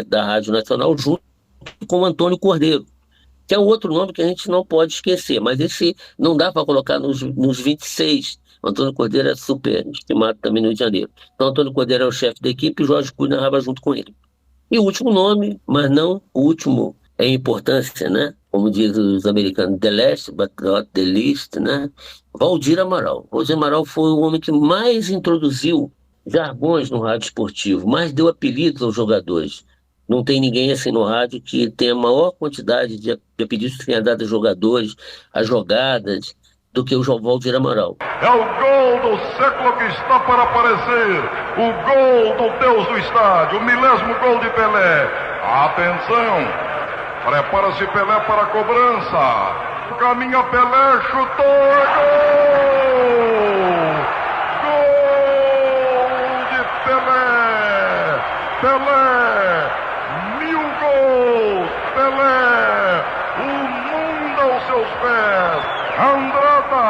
da Rádio Nacional, junto com o Antônio Cordeiro, que é um outro nome que a gente não pode esquecer, mas esse não dá para colocar nos 26. O Antônio Cordeiro é super estimado também no Rio de Janeiro. Então, o Antônio Cordeiro é o chefe da equipe e o Jorge Cury narrava junto com ele. E o último nome, mas não o último em importância, né? Como diz os americanos, the last but not the least, né? Valdir Amaral. Valdir Amaral foi o homem que mais introduziu jargões no rádio esportivo, mais deu apelidos aos jogadores. Não tem ninguém assim no rádio que tenha a maior quantidade de apelidos que tenha dado aos jogadores, as jogadas, do que o Valdir Amaral. É o gol do século que está para aparecer, o gol do Deus do estádio, o 1000º gol de Pelé. Atenção, prepara-se Pelé para a cobrança. caminha Pelé, chutou, é gol! Gol de Pelé! Pelé! 1000 gols! Pelé! O mundo aos seus pés! Andrada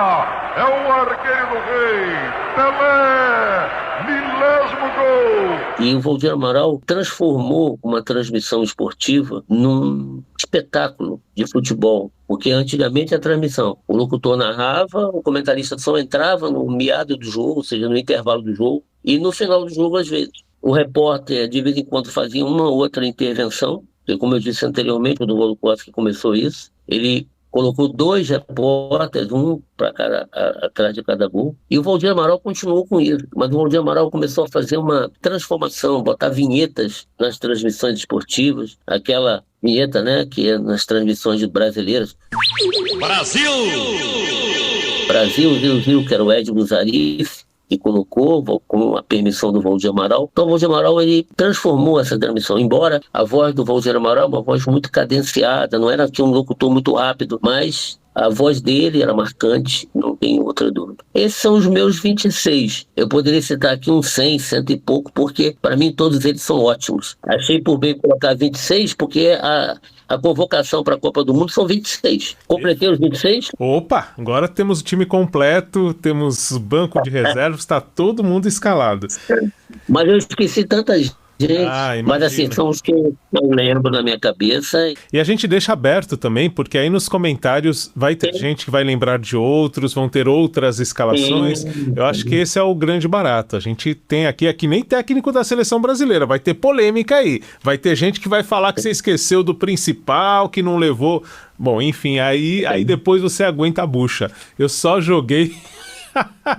é o arqueiro do rei! Pelé! 1000º gol! E o Valdir Amaral transformou uma transmissão esportiva num espetáculo de futebol. Porque antigamente a transmissão, o locutor narrava, o comentarista só entrava no meado do jogo, ou seja, no intervalo do jogo, e no final do jogo às vezes. O repórter de vez em quando fazia uma ou outra intervenção, e como eu disse anteriormente, quando o Volkowski começou isso, ele colocou 2 repórteres, um para atrás de cada gol. E o Valdir Amaral continuou com isso. Mas o Valdir Amaral começou a fazer uma transformação, botar vinhetas nas transmissões esportivas. Aquela vinheta, né, que é nas transmissões brasileiras. Brasil! Brasil, Rio, que era o Edmo Zarif, que colocou com a permissão do Valdir Amaral. Então o Valdir Amaral ele transformou essa transmissão, embora a voz do Valdir Amaral uma voz muito cadenciada, não era um locutor muito rápido, mas a voz dele era marcante, não tem outra dúvida. Esses são os meus 26. Eu poderia citar aqui uns 100, 100 e pouco, porque para mim todos eles são ótimos. Achei por bem colocar 26, porque a convocação para a Copa do Mundo são 26. Completei os 26? Opa, agora temos o time completo, temos banco de reservas, está todo mundo escalado. Mas eu esqueci tanta gente. Mas assim, são os que eu lembro na minha cabeça. E a gente deixa aberto também, porque aí nos comentários vai ter gente que vai lembrar de outros, vão ter outras escalações. Eu acho que esse é o grande barato. A gente tem aqui nem técnico da seleção brasileira, vai ter polêmica aí. Vai ter gente que vai falar que você esqueceu do principal, que não levou. Bom, enfim, aí depois você aguenta a bucha. Eu só joguei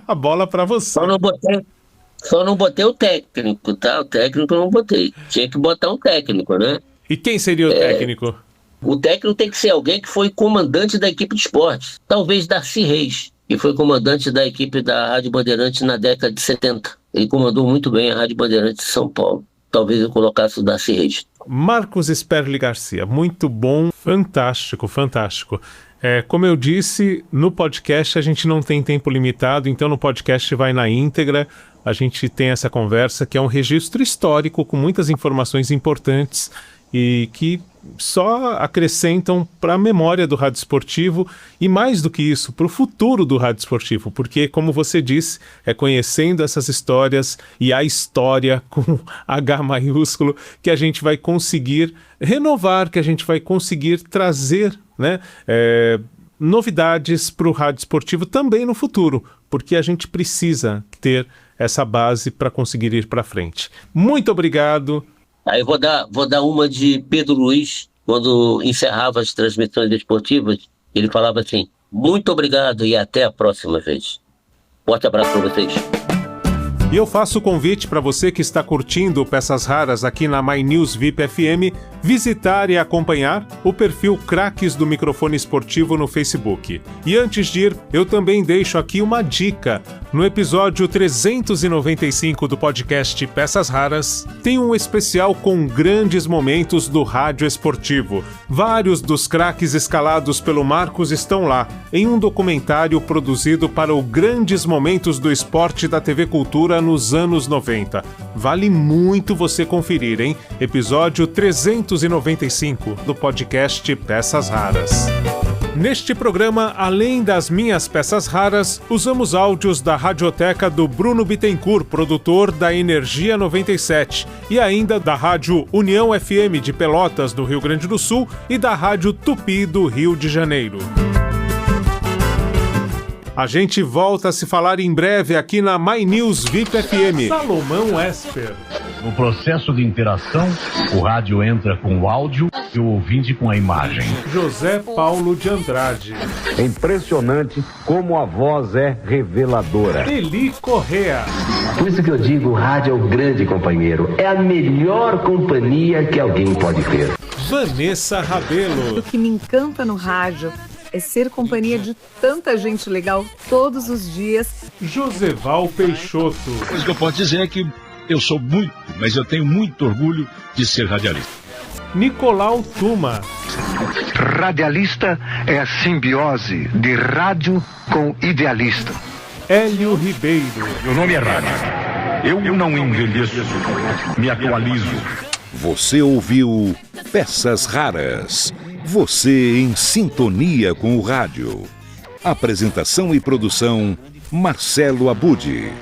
a bola pra você. Só não botei o técnico, tá? O técnico eu não botei. Tinha que botar um técnico, né? E quem seria o técnico? O técnico tem que ser alguém que foi comandante da equipe de esportes. Talvez Darcy Reis, que foi comandante da equipe da Rádio Bandeirantes na década de 70. Ele comandou muito bem a Rádio Bandeirantes de São Paulo. Talvez eu colocasse o Darcy Reis. Marcos Sperli Garcia, muito bom, fantástico, fantástico. Como eu disse, no podcast a gente não tem tempo limitado, então no podcast vai na íntegra. A gente tem essa conversa que é um registro histórico com muitas informações importantes e que só acrescentam para a memória do rádio esportivo e mais do que isso, para o futuro do rádio esportivo, porque, como você disse, é conhecendo essas histórias e a história com H maiúsculo que a gente vai conseguir renovar, que a gente vai conseguir trazer, né, novidades para o rádio esportivo também no futuro, porque a gente precisa ter essa base para conseguir ir para frente. Muito obrigado. Aí vou dar uma de Pedro Luiz, quando encerrava as transmissões esportivas, ele falava assim: muito obrigado e até a próxima vez. Forte abraço para vocês. E eu faço o convite para você que está curtindo Peças Raras aqui na My News VIP FM, visitar e acompanhar o perfil Craques do Microfone Esportivo no Facebook. E antes de ir, eu também deixo aqui uma dica. No episódio 395 do podcast Peças Raras, tem um especial com grandes momentos do rádio esportivo. Vários dos craques escalados pelo Marcos estão lá, em um documentário produzido para o Grandes Momentos do Esporte da TV Cultura nos anos 90. Vale muito você conferir, hein? Episódio 395 do podcast Peças Raras. Neste programa, além das minhas peças raras, usamos áudios da radioteca do Bruno Bittencourt, produtor da Energia 97, e ainda da Rádio União FM de Pelotas, do Rio Grande do Sul, e da Rádio Tupi, do Rio de Janeiro. A gente volta a se falar em breve aqui na My News VIP FM. Salomão Esper. No processo de interação, o rádio entra com o áudio e o ouvinte com a imagem. José Paulo de Andrade. É impressionante como a voz é reveladora. Eli Correa. Por isso que eu digo, o rádio é o grande companheiro. É a melhor companhia que alguém pode ter. Vanessa Rabelo. O que me encanta no rádio é ser companhia de tanta gente legal todos os dias. Joseval Peixoto. A coisa que eu posso dizer é que eu sou mas eu tenho muito orgulho de ser radialista. Nicolau Tuma. Radialista é a simbiose de rádio com idealista. Hélio Ribeiro. Meu nome é rádio. Eu não envelheço, me atualizo. Você ouviu Peças Raras. Você em sintonia com o rádio. Apresentação e produção, Marcelo Abud.